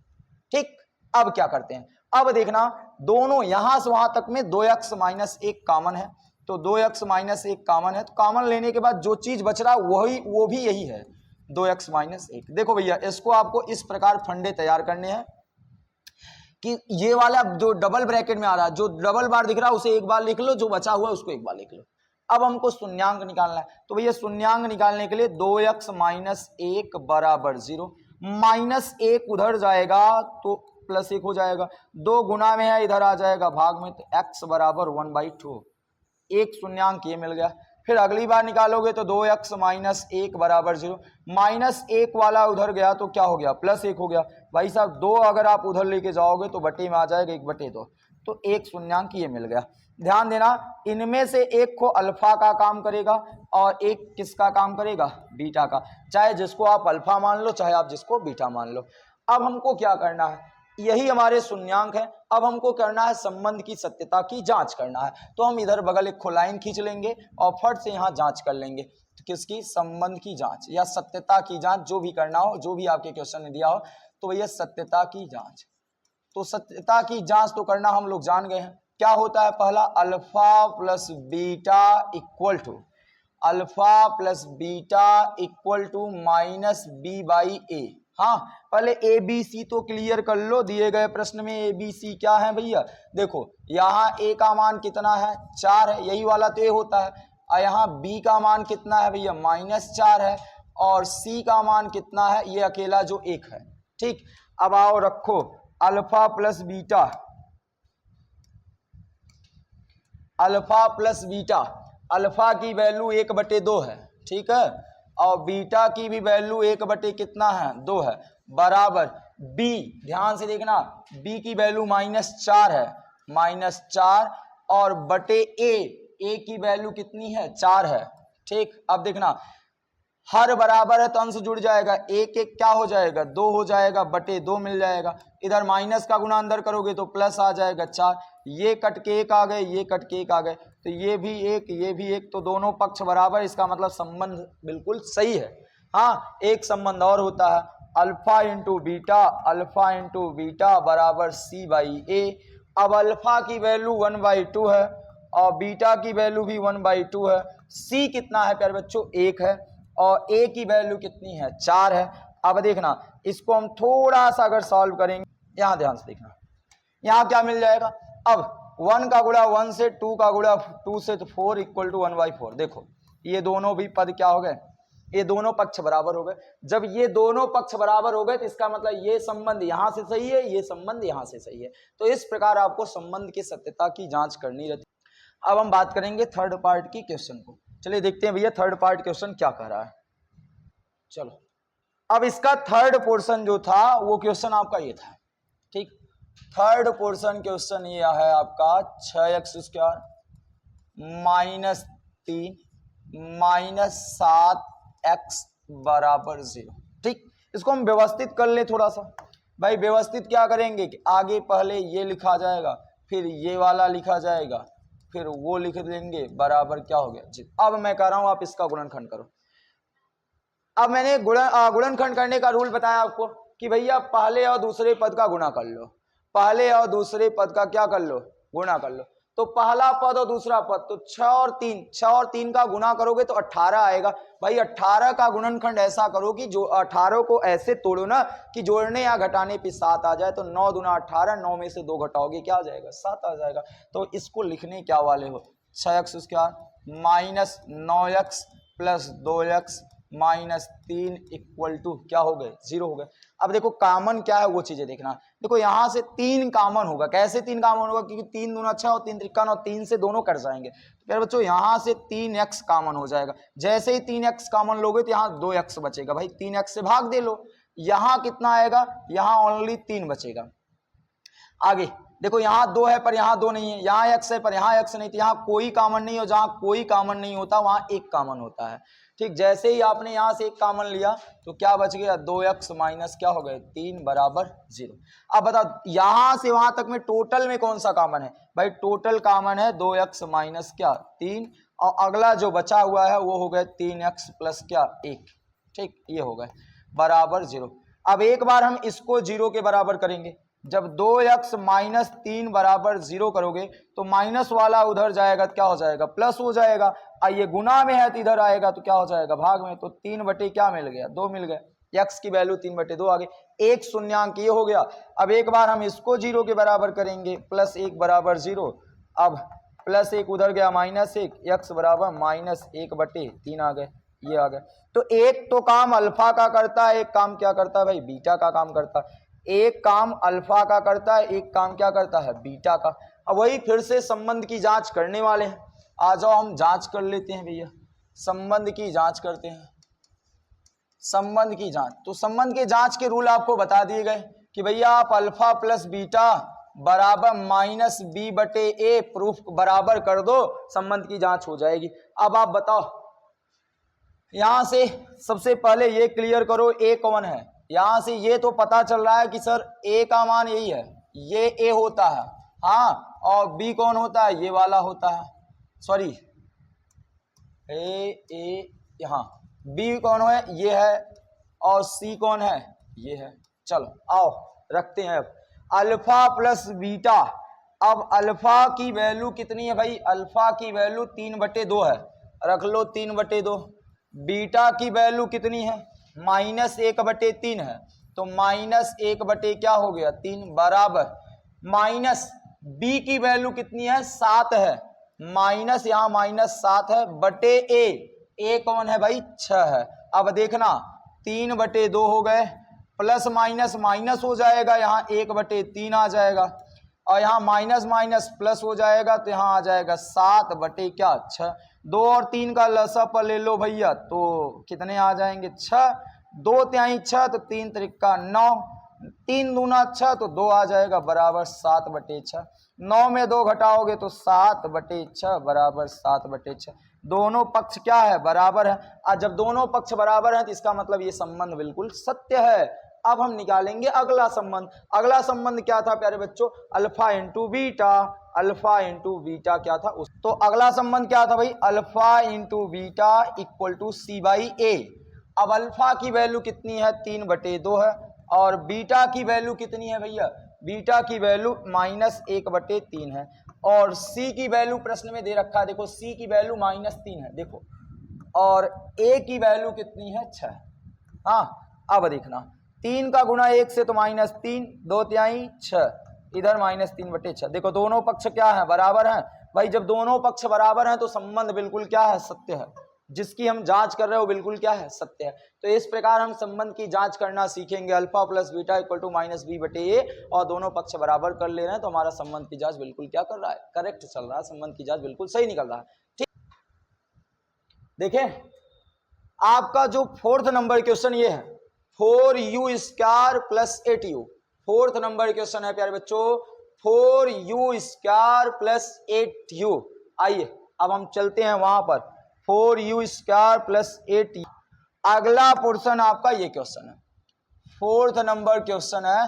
ठीक। अब क्या करते हैं, अब देखना दोनों यहां से वहां तक में 2x माइनस 1 कॉमन है, तो 2x माइनस 1 कॉमन है, तो कॉमन लेने के बाद जो चीज बच रहा वो भी यही है 2x माइनस 1। देखो भैया इसको आपको इस प्रकार फंडे तैयार करने हैं कि ये वाला जो डबल ब्रैकेट में आ रहा है, जो डबल बार दिख रहा है उसे एक बार लिख लो, जो बचा हुआ है उसको एक बार लिख लो। अब हमको शून्यांक निकालना है, तो भैया शून्यांक निकालने के लिए 2x माइनस 1 बराबर 0, माइनस 1 उधर जाएगा तो प्लस 1 हो जाएगा, 2 गुना में है इधर आ जाएगा भाग में, तो x बराबर 1/2, एक शून्यांक ये मिल गया। फिर अगली बार निकालोगे तो 2x माइनस 1 बराबर 0, माइनस 1 वाला उधर गया तो क्या हो गया, प्लस 1 हो गया। भाई साहब 2 अगर आप उधर लेके जाओगे तो बटे में आ जाएगा 1/2, तो एक शून्यांक ये मिल गया। ध्यान देना इनमें से एक को अल्फा का काम करेगा और एक किसका काम करेगा, बीटा का, चाहे जिसको आप अल्फा मान लो चाहे आप जिसको बीटा मान लो। अब हमको क्या करना है, यही हमारे शून्यांक है, अब हमको करना है संबंध की सत्यता की जांच करना है, तो हम इधर बगल एक लाइन खींच लेंगे और फट से यहाँ जांच कर लेंगे, तो किसकी, संबंध की जांच या सत्यता की जांच, जो भी करना हो, जो भी आपके क्वेश्चन में दिया हो, तो भैया सत्यता की जांच। तो सत्यता की जांच तो करना हम लोग जान गए हैं, क्या होता है, पहला alpha plus beta equal to, alpha plus beta equal to minus B by A. हाँ पहले ए बी सी तो क्लियर कर लो, दिए गए प्रश्न में ए बी सी क्या है भैया, देखो यहाँ ए का मान कितना है, 4 है, यही वाला तो ए होता है, और यहाँ बी का मान कितना है भैया, -4 है, और सी का मान कितना है, ये अकेला जो 1 है। ठीक, अब आओ रखो alpha plus beta, alpha plus beta, alpha की वैल्यू 1/2 है, ठीक है, और बीटा की भी वैल्यू 1 कितना है, 2 है, बराबर बी, ध्यान से देखना बी की वैल्यू -4 है, -4 और बटे ए की वैल्यू कितनी है, 4 है। ठीक, अब देखना हर बराबर है तो अंश जुड़ जाएगा, एक क्या हो जाएगा, 2 हो जाएगा, बटे 2 मिल जाएगा, इधर माइनस का गुना अंदर करोगे तो प्लस आ जाएगा 4, ये कट के 1 आ गए, ये कट के 1 आ गए, तो ये भी 1 ये भी 1, तो दोनों पक्ष बराबर, इसका मतलब संबंध बिल्कुल सही है। हाँ एक संबंध और होता है, अल्फा इंटू बीटा बराबर c/a। अब अल्फा की वैल्यू 1/2 है और बीटा की वैल्यू भी 1/2 है, c कितना है प्यारे बच्चों, 1 है, और a की वैल्यू कितनी है, 4 है। अब देखना इसको हम थोड़ा सा अगर सॉल्व करेंगे, यहां ध्यान से देखना, यहां क्या मिल जाएगा, अब 1 का गुणा 1 से, 2 का गुणा 2 से, तो 4 इक्वल टू 1/4। देखो ये दोनों भी पद क्या हो गए, ये दोनों पक्ष बराबर हो गए। जब ये दोनों पक्ष बराबर हो गए तो इसका मतलब ये संबंध यहां से सही है, ये संबंध यहां से सही है। तो इस प्रकार आपको संबंध की सत्यता की जांच करनी रहती है। अब हम बात करेंगे थर्ड पार्ट की क्वेश्चन को, चलिए देखते हैं भैया थर्ड पार्ट क्वेश्चन क्या कह रहा है। चलो अब इसका थर्ड पोर्शन जो था वो क्वेश्चन आपका ये था, ठीक, थर्ड पोर्शन क्वेश्चन ये है आपका 6x² -3 -7x बराबर 0। ठीक, इसको हम व्यवस्थित कर ले थोड़ा सा। भाई व्यवस्थित क्या करेंगे कि आगे पहले ये लिखा जाएगा, फिर ये वाला लिखा जाएगा, फिर वो लिख देंगे, बराबर क्या हो गया जी। अब मैं कह रहा हूं आप इसका गुणनखंड करो। अब मैंने गुणनखंड करने का रूल बताया आपको कि भैया पहले और दूसरे पद का गुणा कर लो, पहले और दूसरे पद का क्या कर लो, गुणा कर लो। तो पहला पद और दूसरा पद, तो 6 और 3 का गुणा करोगे तो 18 आएगा। भाई 18 का गुणनखंड ऐसा करो कि जो 18 को ऐसे तोड़ो ना कि जोड़ने या घटाने पे 7 आ जाए, तो 9 दूना 18, 9 में से 2 घटाओगे क्या आ जाएगा, 7 आ जाएगा। तो इसको लिखने क्या वाले हो, 6x² -9x plus 2x -3 equal to क्या हो गए, 0 हो गए। अब देखो कामन क्या है वो चीजें देखना। देखो यहां से 3 कामन होगा, कैसे 3 कामन होगा, क्योंकि 3 दूना 6 और 3 त्रिका 9, 3 से दोनों कट जाएंगे। तो फिर बच्चों यहां से 3x कामन हो जाएगा। जैसे ही 3x कामन लोगे तो यहाँ 2x बचेगा। भाई 3x से भाग दे लो, यहां कितना आएगा, यहां ओनली 3 बचेगा। आगे देखो यहाँ 2 है पर यहाँ 2 नहीं है, यहाँ x है पर यहाँ x नहीं, तो यहाँ कोई कामन नहीं हो, जहां कोई कामन नहीं होता वहां एक कामन होता है। ठीक, जैसे ही आपने यहां से एक कामन लिया तो क्या बच गया, 2x माइनस क्या हो गए 3 बराबर 0। अब बताओ यहां से वहां तक में टोटल में कौन सा कामन है, भाई टोटल कामन है 2x माइनस क्या 3, और अगला जो बचा हुआ है वो हो गए 3x प्लस क्या 1। ठीक, ये हो गए बराबर 0। अब एक बार हम इसको 0 के बराबर करेंगे, जब 2x माइनस 3 बराबर 0 करोगे तो माइनस वाला उधर जाएगा तो क्या हो जाएगा, प्लस हो जाएगा। ये गुना में है तो इधर आएगा तो क्या हो जाएगा, भाग में। तो 3 बटे क्या मिल गया, 2 मिल गया। x की वैल्यू 3 बटे 2 आ गई। एक शून्यांक ये हो गया। अब एक बार हम इसको 0 के बराबर करेंगे, प्लस 1 बराबर 0। अब प्लस 1 उधर गया, माइनस 1, x बराबर माइनस 1 बटे 3 आ गए, ये आ गए। तो एक तो काम अल्फा का करता है, एक काम क्या करता है भाई, बीटा का काम करता है। एक काम अल्फा का करता है, एक काम क्या करता है, बीटा का। अब वही फिर से संबंध की जांच करने वाले हैं। आ जाओ हम जांच कर लेते हैं भैया, संबंध की जांच करते हैं। संबंध की जांच, तो संबंध के जांच के रूल आपको बता दिए गए कि भैया आप अल्फा प्लस बीटा बराबर माइनस बी बटे ए प्रूफ बराबर कर दो, संबंध की जांच हो जाएगी। अब आप बताओ, यहां से सबसे पहले ये क्लियर करो ए कौन है। यहां से ये तो पता चल रहा है कि सर ए का मान यही है, ये ए होता है, हाँ, और बी कौन होता है, ये वाला होता है, सॉरी ए यहाँ बी कौन है, ये है, और सी कौन है, ये है। चलो आओ रखते हैं। अब अल्फा प्लस बीटा, अब अल्फा की वैल्यू कितनी है भाई, अल्फा की वैल्यू 3/2 है, रख लो 3/2। बीटा की वैल्यू कितनी है, -1/3 है, तो -1 बटे क्या हो गया 3 बराबर माइनस बी की वैल्यू कितनी है 7 है, माइनस यहाँ -7 है बटे ए कौन है भाई 6 है। अब देखना 3/2 हो गए, प्लस माइनस माइनस हो जाएगा, यहाँ 1/3 आ जाएगा, और यहाँ माइनस माइनस प्लस हो जाएगा, तो यहाँ आ जाएगा 7 बटे क्या 6। 2 और 3 का लसा पर ले लो भैया, तो कितने आ जाएंगे 6, 2 तिहाई 6, तो 3 त्रिका 9, 3 दूना 6, तो 2 आ जाएगा बराबर 7/6। 9 में 2 घटाओगे तो 7/6 बराबर 7/6। दोनों पक्ष क्या है, बराबर है। और जब दोनों पक्ष बराबर हैं तो इसका मतलब ये संबंध बिल्कुल सत्य है। अब हम निकालेंगे अगला संबंध। अगला संबंध क्या था प्यारे बच्चों, alpha into beta, alpha into beta क्या था उस, तो अगला संबंध क्या था भाई, alpha into beta equal to C by A. अब अल्फा की वैल्यू कितनी है 3/2 है, और बीटा की वैल्यू कितनी है भैया, बीटा की वैल्यू -1/3 है, और सी की वैल्यू प्रश्न में दे रखा है, देखो सी की वैल्यू -3 है, देखो, और ए की वैल्यू कितनी है 6। हाँ अब देखना 3 का गुणा 1 से तो -3, 2 तिहाई 6, इधर -3/6। देखो दोनों पक्ष क्या है, बराबर हैं भाई। जब दोनों पक्ष बराबर हैं तो संबंध बिल्कुल क्या है, सत्य है। जिसकी हम जांच कर रहे हो बिल्कुल क्या है, सत्य है। तो इस प्रकार हम संबंध की जांच करना सीखेंगे, alpha plus beta equal to -b बटे ए, और दोनों पक्ष बराबर कर ले रहे हैं तो हमारा संबंध की जांच बिल्कुल क्या कर रहा है, करेक्ट चल रहा है, संबंध की जांच बिल्कुल सही निकल रहा है। ठीक, देखें आपका जो 4th नंबर क्वेश्चन ये है, 4u² plus 8u। 4th number question है प्यारे बच्चों, 4u² प्लस 8u। आइए अब हम चलते हैं वहां पर, 4u² प्लस 8u। अगला पोर्शन आपका ये क्वेश्चन है, 4th नंबर क्वेश्चन है,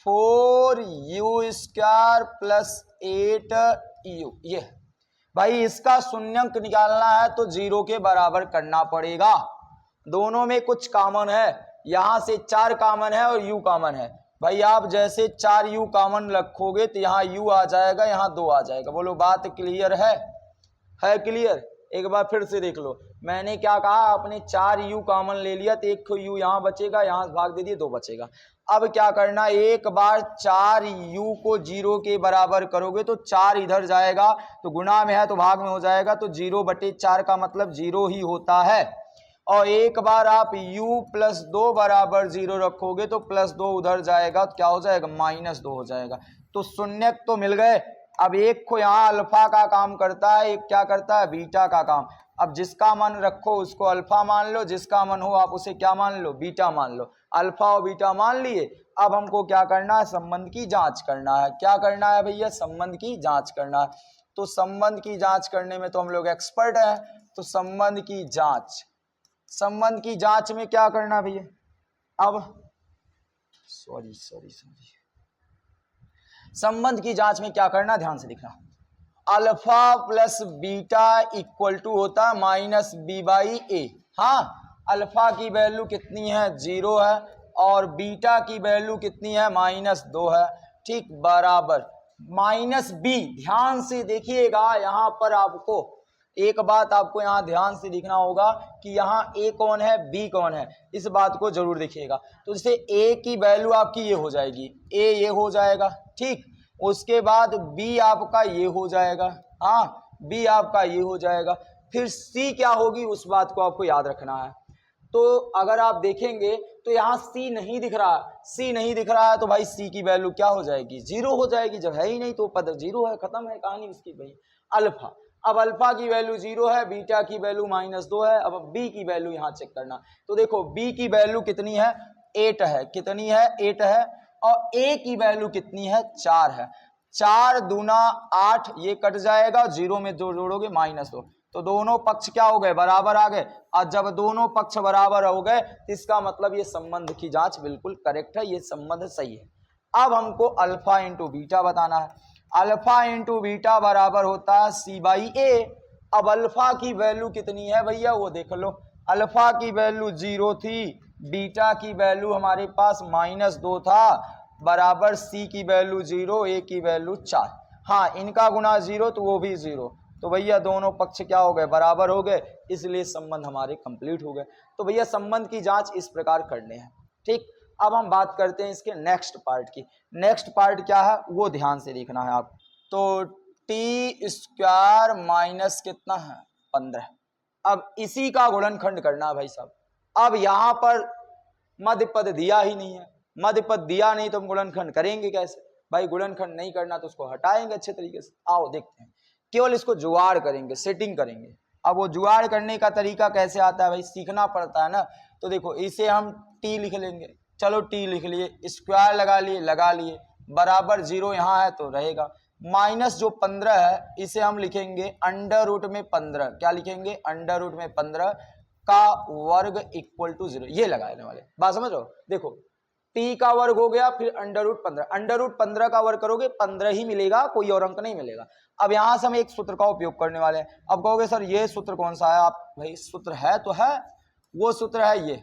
4u² प्लस 8u। ये भाई इसका शून्यंक निकालना है तो 0 के बराबर करना पड़ेगा। दोनों में कुछ कॉमन है, यहां से 4 कॉमन है और u कॉमन है। भाई आप जैसे 4u कॉमन रखोगे तो यहाँ u आ जाएगा, यहाँ 2 आ जाएगा। बोलो बात क्लियर है क्लियर? एक बार फिर से देख लो, मैंने क्या कहा, आपने 4u कॉमन ले लिया तो 1 u यहाँ बचेगा, यहाँ भाग दे दिए 2 बचेगा। अब क्या करना, एक बार 4u को 0 के बराबर करोगे तो 4 इधर जाएगा, तो गुणा में है तो भाग में हो जाएगा, तो 0/4 का मतलब 0 ही होता है। और एक बार आप u प्लस 2 बराबर 0 रखोगे तो +2 उधर जाएगा, तो क्या हो जाएगा, -2 हो जाएगा। तो शून्यक तो मिल गए। अब एक को यहाँ अल्फा का काम करता है, एक क्या करता है, बीटा का काम। अब जिसका मन रखो उसको अल्फा मान लो, जिसका मन हो आप उसे क्या मान लो, बीटा मान लो। अल्फा और बीटा मान लिए। अब हमको क्या करना है, संबंध की जांच करना है। क्या करना है भैया, संबंध की जांच करना है। तो संबंध की जांच करने में तो हम लोग एक्सपर्ट हैं। तो संबंध की जांच, संबंध की जांच में क्या करना भैया, अब सॉरी संबंध की जांच में क्या करना, ध्यान से लिखना। Alpha plus beta equal to होता है -b/a। हाँ, अल्फा की वैल्यू कितनी है 0 है, और बीटा की वैल्यू कितनी है -2 है। ठीक, बराबर माइनस बी। ध्यान से देखिएगा, यहां पर आपको एक बात आपको यहां ध्यान से देखना होगा कि यहाँ ए कौन है, बी कौन है, इस बात को जरूर देखिएगा। तो जैसे ए की वैल्यू आपकी ये हो जाएगी, ए ये हो जाएगा, ठीक। उसके बाद बी आपका ये हो जाएगा, हाँ, बी आपका ये हो जाएगा। फिर सी क्या होगी, उस बात को आपको याद रखना है। तो अगर आप देखेंगे तो यहाँ सी नहीं दिख रहा, सी नहीं दिख रहा है, तो भाई सी की वैल्यू क्या हो जाएगी, जीरो हो जाएगी। जब है ही नहीं तो पद जीरो है, खत्म है कहानी उसकी भाई। अल्फा, अब अल्फा की वैल्यू जीरो है, बीटा की वैल्यू -2 है। अब बी की वैल्यू यहाँ चेक करना। तो देखो बी की वैल्यू कितनी है, 8 है, कितनी है, 8 है। और ए की वैल्यू कितनी है, 4 है। 4 दूना 8, ये कट जाएगा, जीरो में जो जोड़ोगे -2, तो दोनों पक्ष क्या हो गए, बराबर आ गए। और जब दोनों पक्ष बराबर हो गए, इसका मतलब ये संबंध की जांच बिल्कुल करेक्ट है, ये संबंध सही है। अब हमको अल्फा इंटू बीटा बताना है। अल्फा इंटू बीटा बराबर होता है C/A। अब अल्फा की वैल्यू कितनी है भैया, वो देख लो। अल्फा की वैल्यू 0 थी, बीटा की वैल्यू हमारे पास -2 था, बराबर C की वैल्यू 0, A की वैल्यू 4। हाँ, इनका गुना 0 तो वो भी 0, तो भैया दोनों पक्ष क्या हो गए, बराबर हो गए, इसलिए संबंध हमारे कंप्लीट हो गए। तो भैया संबंध की जांच इस प्रकार करने हैं, ठीक। अब हम बात करते हैं इसके नेक्स्ट पार्ट की। नेक्स्ट पार्ट क्या है वो ध्यान से देखना है आप। तो t² माइनस कितना है, 15। अब इसी का गुणनखंड करना है भाई साहब। अब यहाँ पर मध्य पद दिया ही नहीं है, मध्य पद दिया नहीं तो हम गुणनखंड करेंगे कैसे भाई। गुणनखंड नहीं करना तो उसको हटाएंगे अच्छे तरीके से। आओ देखते हैं, केवल इसको जुगाड़ करेंगे, सेटिंग करेंगे। अब वो जुगाड़ करने का तरीका कैसे आता है भाई, सीखना पड़ता है ना। तो देखो इसे हम t लिख लेंगे, चलो t लिख लिए, स्क्वायर लगा लिए, बराबर 0 यहाँ है तो रहेगा। माइनस जो 15 है इसे हम लिखेंगे अंडर रूट में 15। क्या लिखेंगे, अंडर रूट में 15 का वर्ग इक्वल टू 0। ये लगाने वाले बात समझ रहे हो। देखो t का वर्ग हो गया, फिर अंडर रूट 15, अंडर रूट 15 का वर्ग करोगे 15 ही मिलेगा, कोई और अंक नहीं मिलेगा। अब यहां से हम एक सूत्र का उपयोग करने वाले हैं। अब कहोगे सर ये सूत्र कौन सा है, आप भाई सूत्र है तो है, वो सूत्र है ये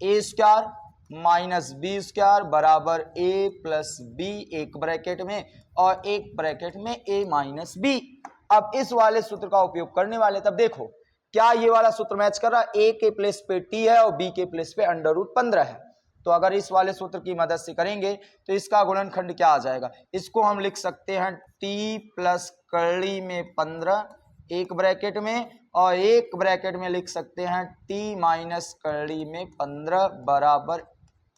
a² माइनस b² बराबर a प्लस b, एक ब्रैकेट में और एक ब्रैकेट में a माइनस b। अब इस वाले सूत्र का उपयोग करने वाले। तब देखो क्या ये वाला सूत्र मैच कर रहा है, a के प्लेस पे t है और b के प्लेस पे अंडर रूट 15 है। तो अगर इस वाले सूत्र की मदद से करेंगे तो इसका गुणनखंड क्या आ जाएगा, इसको हम लिख सकते हैं t प्लस कर्ली में 15 एक ब्रैकेट में, और एक ब्रैकेट में लिख सकते हैं t माइनस कर्ली में 15 बराबर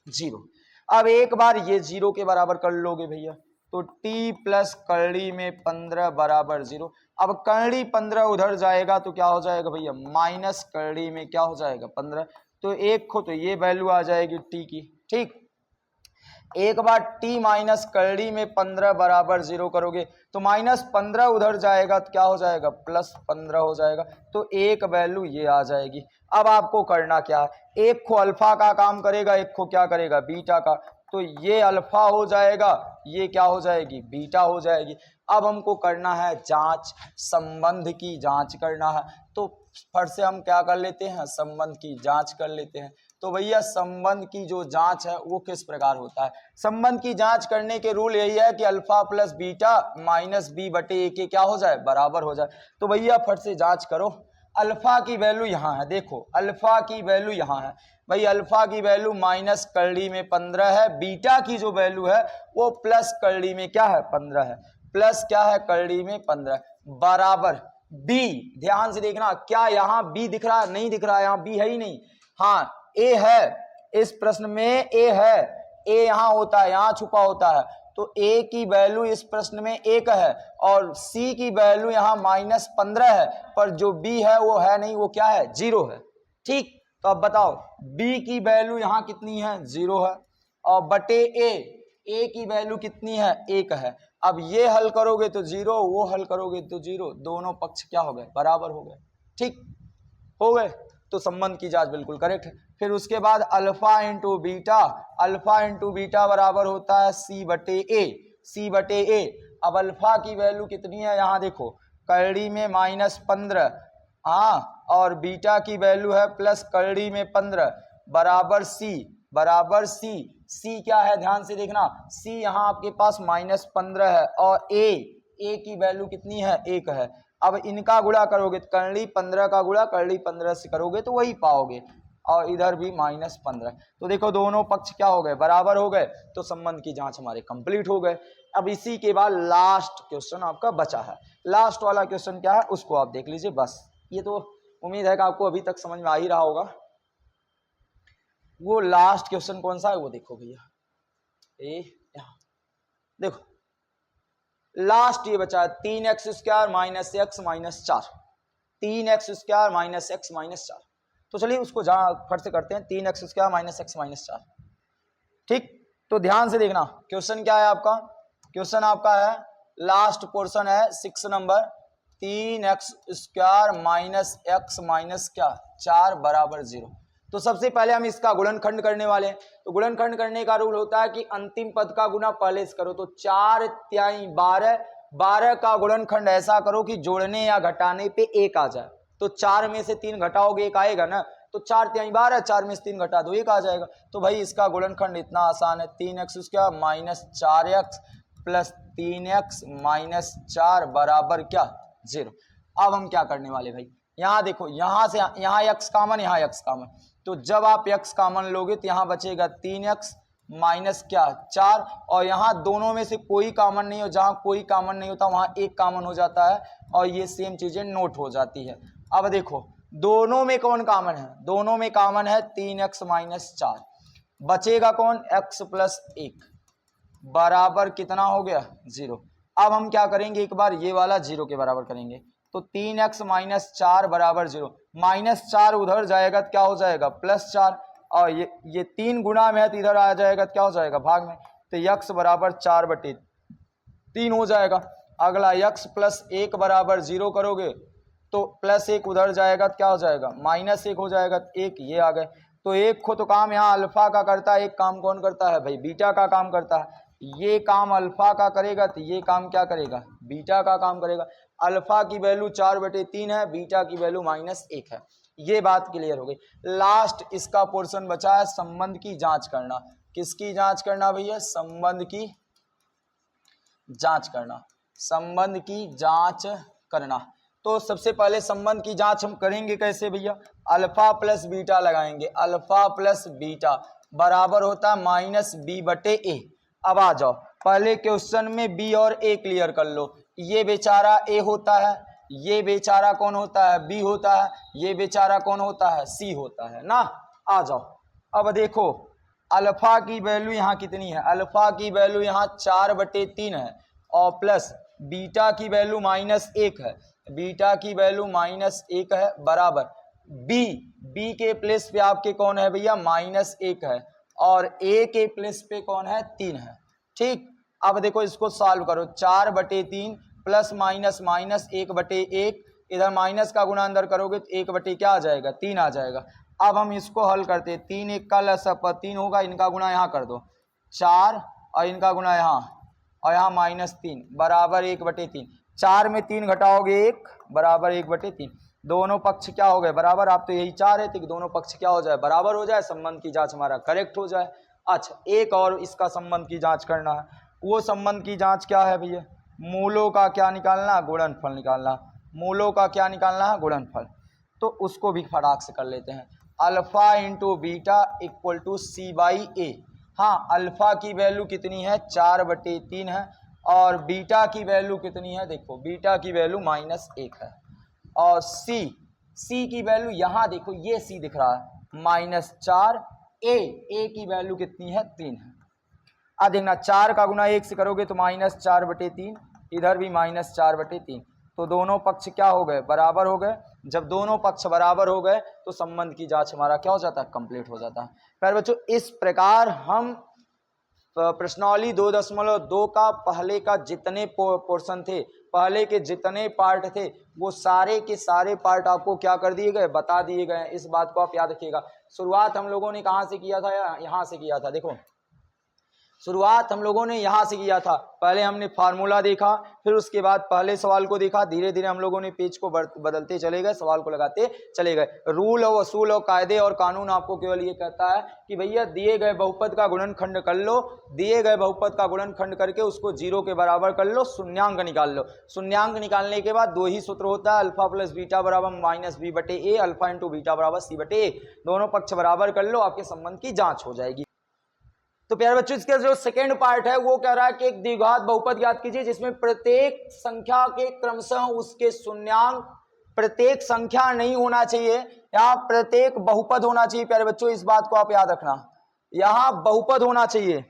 0। अब एक बार ये 0 के बराबर कर लोगे भैया, तो t प्लस कर्ली में 15 बराबर 0। अब कर्ली 15 उधर जाएगा तो क्या हो जाएगा भैया, माइनस कर्ली में क्या हो जाएगा 15। तो एक को तो ये वैल्यू आ जाएगी t की, ठीक। एक बार t माइनस कर्ली में 15 बराबर 0 करोगे तो -15 उधर जाएगा तो क्या हो जाएगा, +15 हो जाएगा। तो एक वैल्यू ये आ जाएगी। अब आपको करना क्या है, एक को अल्फा का काम करेगा, एक को क्या करेगा, बीटा का। तो ये अल्फा हो जाएगा, ये क्या हो जाएगी, बीटा हो जाएगी। अब हमको करना है जांच, संबंध की जांच करना है। तो फट से हम क्या कर लेते हैं, संबंध की जांच कर लेते हैं। तो भैया संबंध की जो जांच है वो किस प्रकार होता है, संबंध की जांच करने के रूल यही है कि alpha plus beta minus b बटे a के क्या हो जाए, बराबर हो जाए। तो भैया फट से जांच करो। अल्फा की वैल्यू यहाँ है, देखो अल्फा की वैल्यू यहाँ है भाई, अल्फा की वैल्यू माइनस कर्ली में 15 है, बीटा की जो वैल्यू है वो प्लस कर्ली में क्या है, 15 है, प्लस क्या है कर्ली में 15 बराबर b। ध्यान से देखना, क्या यहाँ b दिख रहा है, नहीं दिख रहा है, यहाँ b है ही नहीं। हाँ a है, इस प्रश्न में a है, a यहाँ होता है, यहाँ छुपा होता है। तो a की वैल्यू इस प्रश्न में 1 है और c की वैल्यू यहाँ -15 है, पर जो b है वो है नहीं, वो क्या है, 0 है, ठीक। तो अब बताओ b की वैल्यू यहाँ कितनी है, 0 है, और बटे a की वैल्यू कितनी है, 1 है। अब ये हल करोगे तो 0, वो हल करोगे तो 0, दोनों पक्ष क्या हो गए, बराबर हो गए, ठीक हो गए। तो संबंध की जांच बिल्कुल करेक्ट है। फिर उसके बाद alpha into beta, alpha into beta बराबर होता है c बटे a। अब अल्फा की वैल्यू कितनी है, यहाँ देखो कर्ली में -15, हाँ, और बीटा की वैल्यू है प्लस कर्ली में 15 बराबर c। बराबर सी। सी क्या है ध्यान से देखना, सी यहाँ आपके पास -15 है और ए की वैल्यू कितनी है 1 है। अब इनका गुणा करोगे कर्ली 15 का गुणा कर्ली 15 से करोगे तो वही पाओगे, और इधर भी -15। तो देखो दोनों पक्ष क्या हो गए, बराबर हो गए, तो संबंध की जांच हमारे कंप्लीट हो गए। अब इसी के बाद लास्ट क्वेश्चन आपका बचा है। लास्ट वाला क्वेश्चन क्या है उसको आप देख लीजिए। बस ये तो उम्मीद है कि आपको अभी तक समझ में आ ही रहा होगा। वो लास्ट क्वेश्चन कौन सा है वो देखो भैया, यहाँ देखो लास्ट ये बचा है 3x² minus x minus 4, 3x² minus x minus 4। तो चलिए उसको जहां फट से करते हैं, 3x² माइनस x माइनस 4। ठीक, तो ध्यान से देखना क्वेश्चन क्या है आपका, क्वेश्चन आपका है लास्ट पोर्शन है 6 number, 3x² minus x minus क्या 4 बराबर 0। तो सबसे पहले हम इसका गुणनखंड करने वाले हैं। तो गुणनखंड करने का रूल होता है कि अंतिम पद का गुना पहले से करो। तो 4 तिहाई 12, 12 का गुणनखंड ऐसा करो कि जोड़ने या घटाने पे 1 आ जाए। तो 4 में से 3 घटाओगे 1 आएगा ना, तो 4 तिहाई 12, 4 में से 3 घटा दो 1 आ जाएगा। तो भाई इसका गुणनखंड इतना आसान है, 3x² minus 4x plus 3x minus 4 बराबर क्या 0। अब हम क्या करने वाले भाई, यहाँ देखो यहाँ से यहाँ x कॉमन, यहाँ x कॉमन, तो जब आप x कॉमन लोगे तो यहाँ बचेगा 3x माइनस क्या 4, और यहाँ दोनों में से कोई कॉमन नहीं हो, जहाँ कोई कॉमन नहीं होता वहाँ एक कॉमन हो जाता है, और ये सेम चीजें नोट हो जाती है। अब देखो दोनों में कौन कॉमन है, दोनों में कॉमन है 3x माइनस 4, बचेगा कौन x प्लस 1 बराबर कितना हो गया 0। अब हम क्या करेंगे, एक बार ये वाला 0 के बराबर करेंगे, तो 3x माइनस 4 बराबर 0, -4 उधर जाएगा तो क्या हो जाएगा +4, और ये 3 गुना में है तो इधर आ जाएगा तो क्या हो जाएगा भाग में, तो x बराबर 4/3 हो जाएगा। अगला x प्लस 1 बराबर 0 करोगे तो +1 उधर जाएगा तो क्या हो जाएगा -1 हो जाएगा, तो 1 ये आ गए। तो एक को तो काम यहाँ अल्फा का करता है, एक काम कौन करता है भाई बीटा का काम करता है। ये काम अल्फा का करेगा तो ये काम क्या करेगा बीटा का काम करेगा। अल्फा की वैल्यू 4/3 है, बीटा की वैल्यू -1 है। ये बात क्लियर हो गई। लास्ट इसका पोर्शन बचा है संबंध की जांच करना। किसकी जांच करना भैया, संबंध की जांच करना, संबंध की जांच करना। तो सबसे पहले संबंध की जांच हम करेंगे कैसे भैया, अल्फा प्लस बीटा लगाएंगे, अल्फा प्लस बीटा बराबर होता है -b/a। अब आ जाओ पहले क्वेश्चन में b और a क्लियर कर लो। ये बेचारा a होता है, ये बेचारा कौन होता है b होता है, ये बेचारा कौन होता है c होता है ना। आ जाओ अब देखो अल्फा की वैल्यू यहाँ कितनी है, अल्फा की वैल्यू यहाँ 4/3 है, और प्लस बीटा की वैल्यू -1 है, बीटा की वैल्यू -1 है बराबर b के प्लेस पे आपके कौन है भैया -1 है, और a के प्लेस पे कौन है 3 है। ठीक, अब देखो इसको सॉल्व करो, 4/3 प्लस माइनस -1/1, इधर माइनस का गुणा अंदर करोगे तो 1 क्या आ जाएगा 3 आ जाएगा। अब हम इसको हल करते हैं, 3 1 का लसअप 3 होगा, इनका गुणा यहाँ कर दो 4 और इनका गुणा यहाँ, और यहाँ -3 बराबर 1/3, 4 में 3 घटाओगे 1 बराबर 1/3, दोनों पक्ष क्या हो गए बराबर। आप तो यही चाह रहे थे कि दोनों पक्ष क्या हो जाए बराबर हो जाए, संबंध की जांच हमारा करेक्ट हो जाए। अच्छा एक और इसका संबंध की जांच करना है, वो संबंध की जांच क्या है भैया, मूलों का क्या निकालना, गुणनफल निकालना, मूलों का क्या निकालना है गुणनफल। तो उसको भी फटाक से कर लेते हैं, alpha into beta equal to c/a। हाँ अल्फा की वैल्यू कितनी है 4/3 है, और बीटा की वैल्यू कितनी है, देखो बीटा की वैल्यू -1 है, और c की वैल्यू यहाँ देखो ये c दिख रहा है -4, a की वैल्यू कितनी है 3 है। अब देखना 4 का गुना 1 से करोगे तो -4/3, इधर भी -4/3, तो दोनों पक्ष क्या हो गए बराबर हो गए। जब दोनों पक्ष बराबर हो गए तो संबंध की जांच हमारा क्या हो जाता है कंप्लीट हो जाता है। प्यारे बच्चों इस प्रकार हम प्रश्नावली 2.2 का पहले का जितने पोर्शन थे, पहले के जितने पार्ट थे, वो सारे के सारे पार्ट आपको क्या कर दिए गए बता दिए गए। इस बात को आप याद रखिएगा। शुरुआत हम लोगों ने कहाँ से किया था, यहाँ से किया था। देखो शुरुआत हम लोगों ने यहाँ से किया था। पहले हमने फार्मूला देखा, फिर उसके बाद पहले सवाल को देखा, धीरे धीरे हम लोगों ने पेज को बदलते चले गए, सवाल को लगाते चले गए। रूल और असूल और कायदे और कानून आपको केवल ये कहता है कि भैया दिए गए बहुपद का गुणनखंड कर लो, दिए गए बहुपद का गुणनखंड करके उसको 0 के बराबर कर लो, शून्यांक निकाल लो। शून्यांक निकालने के बाद दो ही सूत्र होता है, अल्फा प्लस बीटा बराबर माइनस बी बटे ए, अल्फा इंटू बीटा बराबर सी बटे ए। दोनों पक्ष बराबर कर लो, आपके संबंध की जांच हो जाएगी। तो प्यारे बच्चों, इसका जो सेकेंड पार्ट है वो कह रहा है कि एक द्विघात बहुपद ज्ञात कीजिए जिसमें प्रत्येक संख्या के क्रमशः उसके शून्यांक, प्रत्येक संख्या नहीं होना चाहिए, यहाँ प्रत्येक बहुपद होना चाहिए। प्यारे बच्चों, इस बात को आप याद रखना, यहाँ बहुपद होना चाहिए,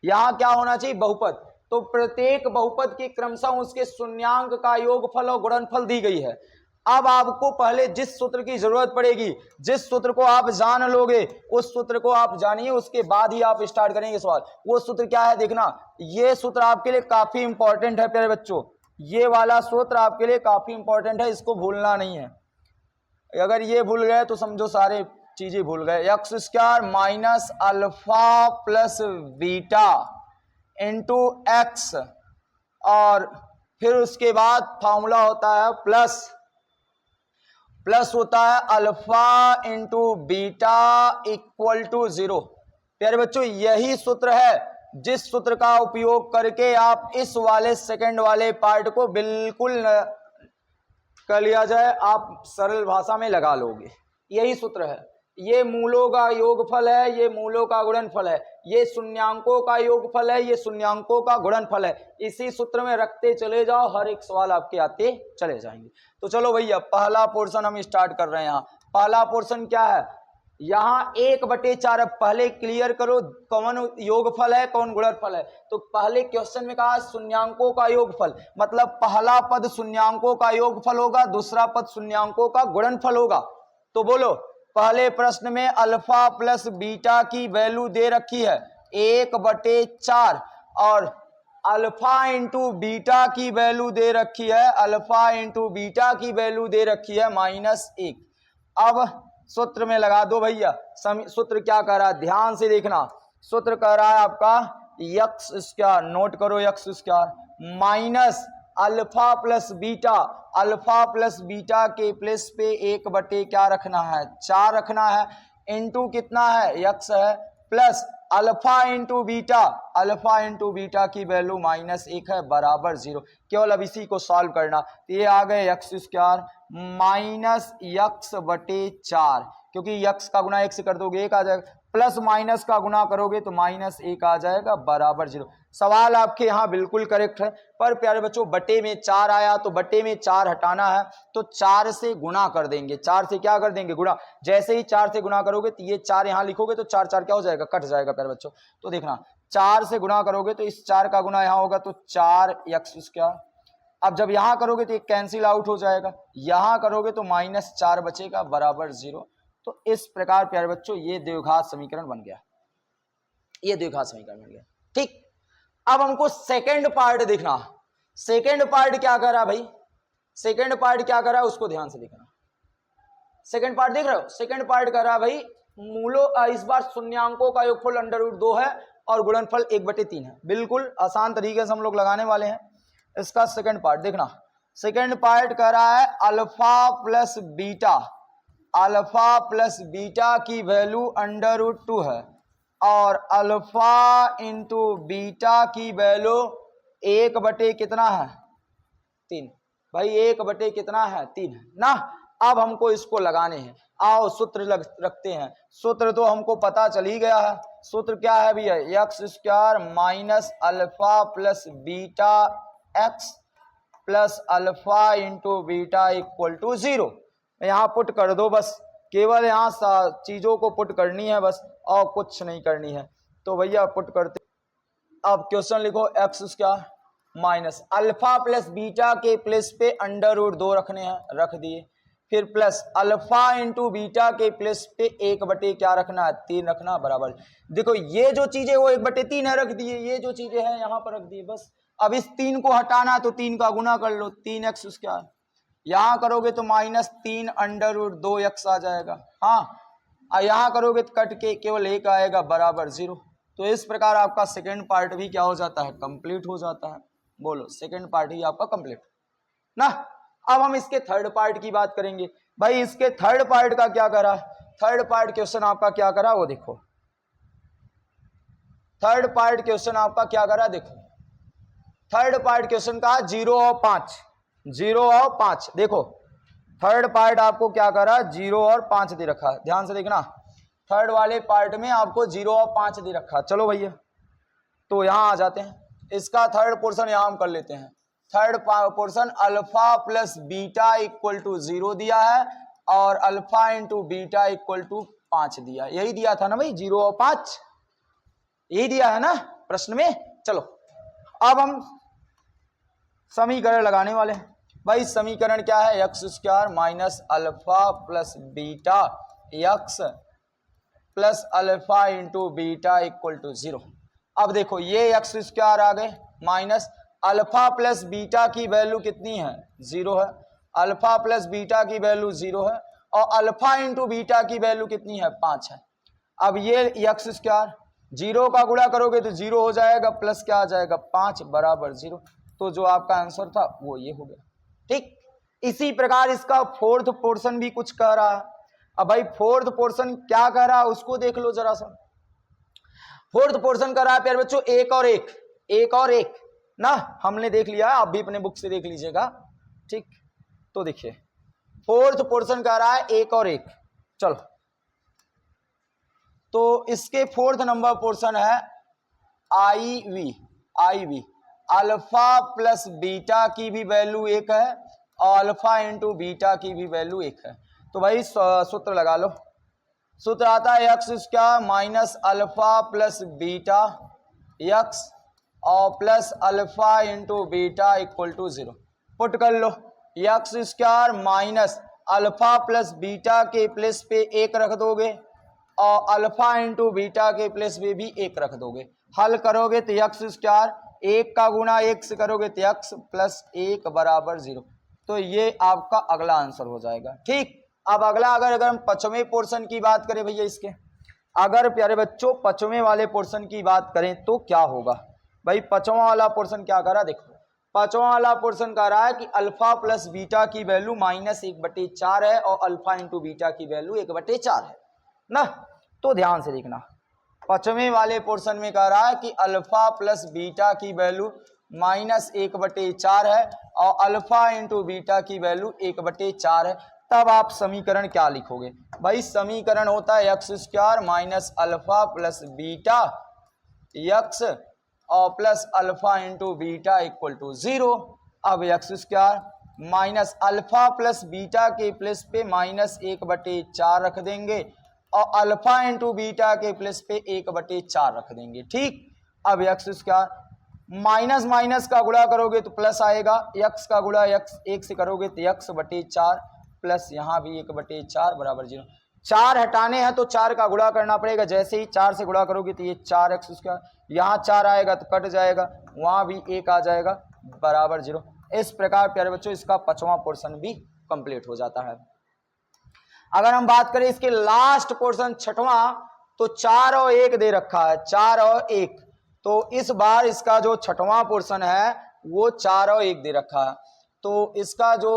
यहाँ क्या होना चाहिए, बहुपद। तो प्रत्येक बहुपद के क्रमशः उसके शून्यांक का योगफल और गुणनफल दी गई है। अब आपको पहले जिस सूत्र की जरूरत पड़ेगी, जिस सूत्र को आप जान लोगे उस सूत्र को आप जानिए, उसके बाद ही आप स्टार्ट करेंगे सवाल। वो सूत्र क्या है देखना, ये सूत्र आपके लिए काफी इंपॉर्टेंट है प्यारे बच्चों, ये वाला सूत्र आपके लिए काफी इंपॉर्टेंट है, इसको भूलना नहीं है। अगर ये भूल गए तो समझो सारे चीजें भूल गए। X square minus alpha plus beta into x, और फिर उसके बाद फॉर्मूला होता है प्लस होता है alpha into beta equal to 0। प्यारे बच्चों, यही सूत्र है जिस सूत्र का उपयोग करके आप इस वाले सेकंड वाले पार्ट को बिल्कुल कर लिया जाए, आप सरल भाषा में लगा लोगे। यही सूत्र है, ये मूलों का योगफल है, ये मूलों का गुणनफल है, ये शून्यांकों का योगफल है, ये शून्यांकों का गुणनफल है। इसी सूत्र में रखते चले जाओ, हर एक सवाल आपके आते चले जाएंगे। तो चलो भैया, पहला पोर्शन हम स्टार्ट कर रहे हैं। यहाँ पहला पोर्शन क्या है, यहाँ 1/4। अब पहले क्लियर करो कौन योगफल है कौन गुणनफल है। तो पहले क्वेश्चन में कहा शून्यांकों का योगफल, मतलब पहला पद शून्यांकों का योगफल होगा, दूसरा पद शून्यांकों का गुणनफल होगा। तो बोलो, पहले प्रश्न में अल्फा प्लस बीटा की वैल्यू दे रखी है 1/4, और अल्फा इंटू बीटा की वैल्यू दे रखी है, अल्फा इंटू बीटा की वैल्यू दे रखी है -1। अब सूत्र में लगा दो भैया। सूत्र क्या कह रहा है, ध्यान से देखना। सूत्र कह रहा है आपका एक्स स्क्वायर, नोट करो x square minus alpha plus beta, alpha plus beta के प्लस पे 1/, क्या रखना है, 4 रखना है, इंटू कितना है, एक्स है, plus alpha into beta, alpha into beta की वैल्यू -1 है, बराबर 0। केवल अब इसी को सॉल्व करना। तो ये आ गए एक्स स्क्वायर माइनस x/4, क्योंकि x का गुना 1 से कर दोगे 1 आ जाएगा, प्लस माइनस का गुना करोगे तो -1 आ जाएगा, बराबर 0। सवाल आपके यहाँ बिल्कुल करेक्ट है, पर प्यारे बच्चों बटे में 4 आया तो बटे में 4 हटाना है, तो 4 से गुना कर देंगे। 4 से क्या कर देंगे, गुणा। जैसे ही 4 से गुना करोगे तो ये 4 यहाँ लिखोगे तो 4 4 क्या हो जाएगा, कट जाएगा प्यारे बच्चों। तो देखना 4 से गुना करोगे तो इस 4 का गुना यहाँ होगा तो 4x²। अब जब यहां करोगे तो एक कैंसिल आउट हो जाएगा, यहां करोगे तो -4 बचेगा, बराबर 0। तो इस प्रकार प्यारे बच्चों ये द्विघात समीकरण बन गया, ये द्विघात समीकरण बन गया। ठीक, अब हमको सेकंड पार्ट देखना। सेकंड पार्ट क्या कर रहा है भाई, सेकंड पार्ट क्या कर रहा है उसको ध्यान से देखना। सेकंड पार्ट देख रहे हो, सेकंड पार्ट कर रहा है भाई मूलों, इस बार शून्यांकों का योगफल √2 है और गुणनफल 1/3 है। बिल्कुल आसान तरीके से हम लोग लगाने वाले हैं। इसका सेकंड पार्ट देखना। सेकंड पार्ट कह रहा है alpha plus beta, alpha plus beta की वैल्यू √2 है, और अल्फा इंटू बीटा की वैल्यू 1/, कितना है, 3। भाई 1/, कितना है, 3 है ना। अब हमको इसको लगाने हैं, आओ सूत्र रखते हैं। सूत्र तो हमको पता चल ही गया है। सूत्र क्या है भैया, x² minus alpha plus beta x plus alpha into beta equal to 0। यहाँ पुट कर दो बस, केवल यहाँ चीजों को पुट करनी है बस, और कुछ नहीं करनी है। तो भैया पुट करते, अब क्वेश्चन लिखो x² minus alpha plus beta के प्लस पे √2 रखने हैं, रख दिए। फिर प्लस अल्फा इंटू बीटा के प्लस पे 1/, क्या रखना है, 3 रखना, बराबर। देखो ये जो चीजें वो 1/3 है, रख दिए। ये जो चीजें हैं यहाँ पर रख दिए बस। अब इस 3 को हटाना है तो 3 का गुना कर लो, 3x²। यहाँ करोगे तो -3 √2x आ जाएगा। हाँ, यहाँ करोगे तो कट के केवल 1 आएगा, बराबर 0। तो इस प्रकार आपका सेकेंड पार्ट भी क्या हो जाता है, कंप्लीट हो जाता है। बोलो, सेकेंड पार्ट ही आपका कंप्लीट ना। अब हम इसके थर्ड पार्ट की बात करेंगे। भाई इसके थर्ड पार्ट का क्या करा, थर्ड पार्ट क्वेश्चन आपका क्या करा वो देखो। थर्ड पार्ट क्वेश्चन आपका क्या करा देखो। थर्ड पार्ट क्वेश्चन का 0 और 5, 0 और 5 देखो। थर्ड पार्ट आपको क्या करा, 0 और 5 दे रखा है, ध्यान से देखना। थर्ड वाले पार्ट में आपको 0 और 5 दे रखा। चलो भैया तो यहां आ जाते हैं, इसका थर्ड पोर्शन यहां हम कर लेते हैं। Third portion alpha plus beta equal to 0 दिया है और alpha into beta equal to 5 दिया, यही दिया था ना भाई, 0 और 5 यही दिया है ना प्रश्न में। चलो अब हम समीकरण लगाने वाले हैं। भाई समीकरण क्या है, x square minus alpha plus beta x plus alpha into beta equal to 0। अब देखो ये एक्स स्क्वायर आ गए माइनस अल्फा प्लस बीटा की वैल्यू कितनी है, 0 है। अल्फा प्लस बीटा की वैल्यू 0 है और अल्फा इंटू बीटा की वैल्यू कितनी है, 5 है। अब ये एक्स स्क्वायर 0 का गुणा करोगे तो 0 हो जाएगा, प्लस क्या आ जाएगा 5 बराबर 0। तो जो आपका आंसर था वो ये हो गया। ठीक, इसी प्रकार इसका फोर्थ पोर्शन भी कुछ कह रहा है। अब भाई फोर्थ पोर्शन क्या कह रहा है उसको देख लो जरा सा। फोर्थ पोर्शन कह रहा है प्यारे बच्चों 1 और 1, 1 और 1 ना, हमने देख लिया, आप भी अपने बुक से देख लीजिएगा। ठीक, तो देखिए फोर्थ पोर्शन कह रहा है 1 और 1। चलो तो इसके फोर्थ नंबर पोर्शन है आई वी। अल्फा प्लस बीटा की भी वैल्यू 1 है और अल्फा इंटू बीटा की भी वैल्यू 1 है। तो भाई सूत्र लगा लो। सूत्र आता है x square minus alpha plus beta x और plus alpha into beta equal to 0। Put कर लो, x square minus alpha plus beta के प्लेस पे 1 रख दोगे और अल्फा इंटू बीटा के प्लेस पे भी 1 रख दोगे। हल करोगे तो एक्स स्क्वायर 1 का गुणा 1 से करोगे तो एक्स प्लस 1 बराबर 0। तो ये आपका अगला आंसर हो जाएगा। ठीक, अब अगला अगर हम पांचवें पोर्शन की बात करें भैया इसके, अगर प्यारे बच्चों पांचवें वाले पोर्शन की बात करें तो क्या होगा। भाई पांचवा वाला पोर्शन क्या कर रहा है देखो। पांचवा वाला पोर्शन कह रहा है कि अल्फा प्लस बीटा की वैल्यू -1/4 है और अल्फा इंटू बीटा की वैल्यू 1/4 है ना। तो ध्यान से देखना, पांचवें वाले पोर्शन में कह रहा है कि अल्फा प्लस बीटा की वैल्यू -1/4 है और अल्फा इंटू बीटा की वैल्यू 1/4 है। तब आप समीकरण क्या लिखोगे भाई, समीकरण होता है x square minus alpha plus beta x और plus alpha into beta equal to 0। अब x square minus alpha plus beta के प्लेस पे -1/4 रख देंगे और अल्फा इंटू बीटा के प्लेस पे 1/4 रख देंगे। ठीक, अब एक्स स्क्वायर माइनस माइनस का गुणा करोगे तो प्लस आएगा, एक्स का गुणा एक्स 1 से करोगे तो x/4 प्लस यहाँ भी 1/4 बराबर 0। 4 हटाने हैं तो 4 का गुणा करना पड़ेगा, जैसे ही 4 से गुणा करोगे तो ये 4x स्क्वायर, यहाँ 4 आएगा तो कट जाएगा, वहाँ भी 1 आ जाएगा बराबर 0। इस प्रकार प्यारे बच्चों इसका पांचवा पोर्शन भी कंप्लीट हो जाता है। अगर हम बात करें इसके लास्ट पोर्शन छठवां, तो 4 और 1 दे रखा है, 4 और 1। तो इस बार इसका जो छठवां पोर्शन है वो 4 और 1 दे रखा है। तो इसका जो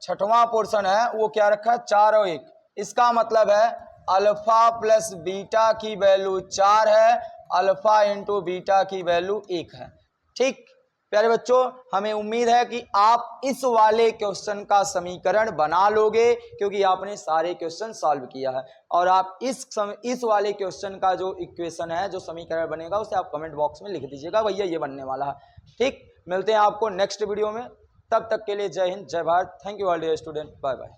छठवां पोर्शन है वो क्या रखा है, 4 और 1। इसका मतलब है अल्फा प्लस बीटा की वैल्यू 4 है, अल्फा इंटू बीटा की वैल्यू 1 है। ठीक प्यारे बच्चों, हमें उम्मीद है कि आप इस वाले क्वेश्चन का समीकरण बना लोगे, क्योंकि आपने सारे क्वेश्चन सॉल्व किया है। और आप इस वाले क्वेश्चन का जो इक्वेशन है, जो समीकरण बनेगा, उसे आप कमेंट बॉक्स में लिख दीजिएगा, भैया ये बनने वाला है। ठीक, मिलते हैं आपको नेक्स्ट वीडियो में, तब तक के लिए जय हिंद, जय Bharat. Thank you all dear student, bye bye.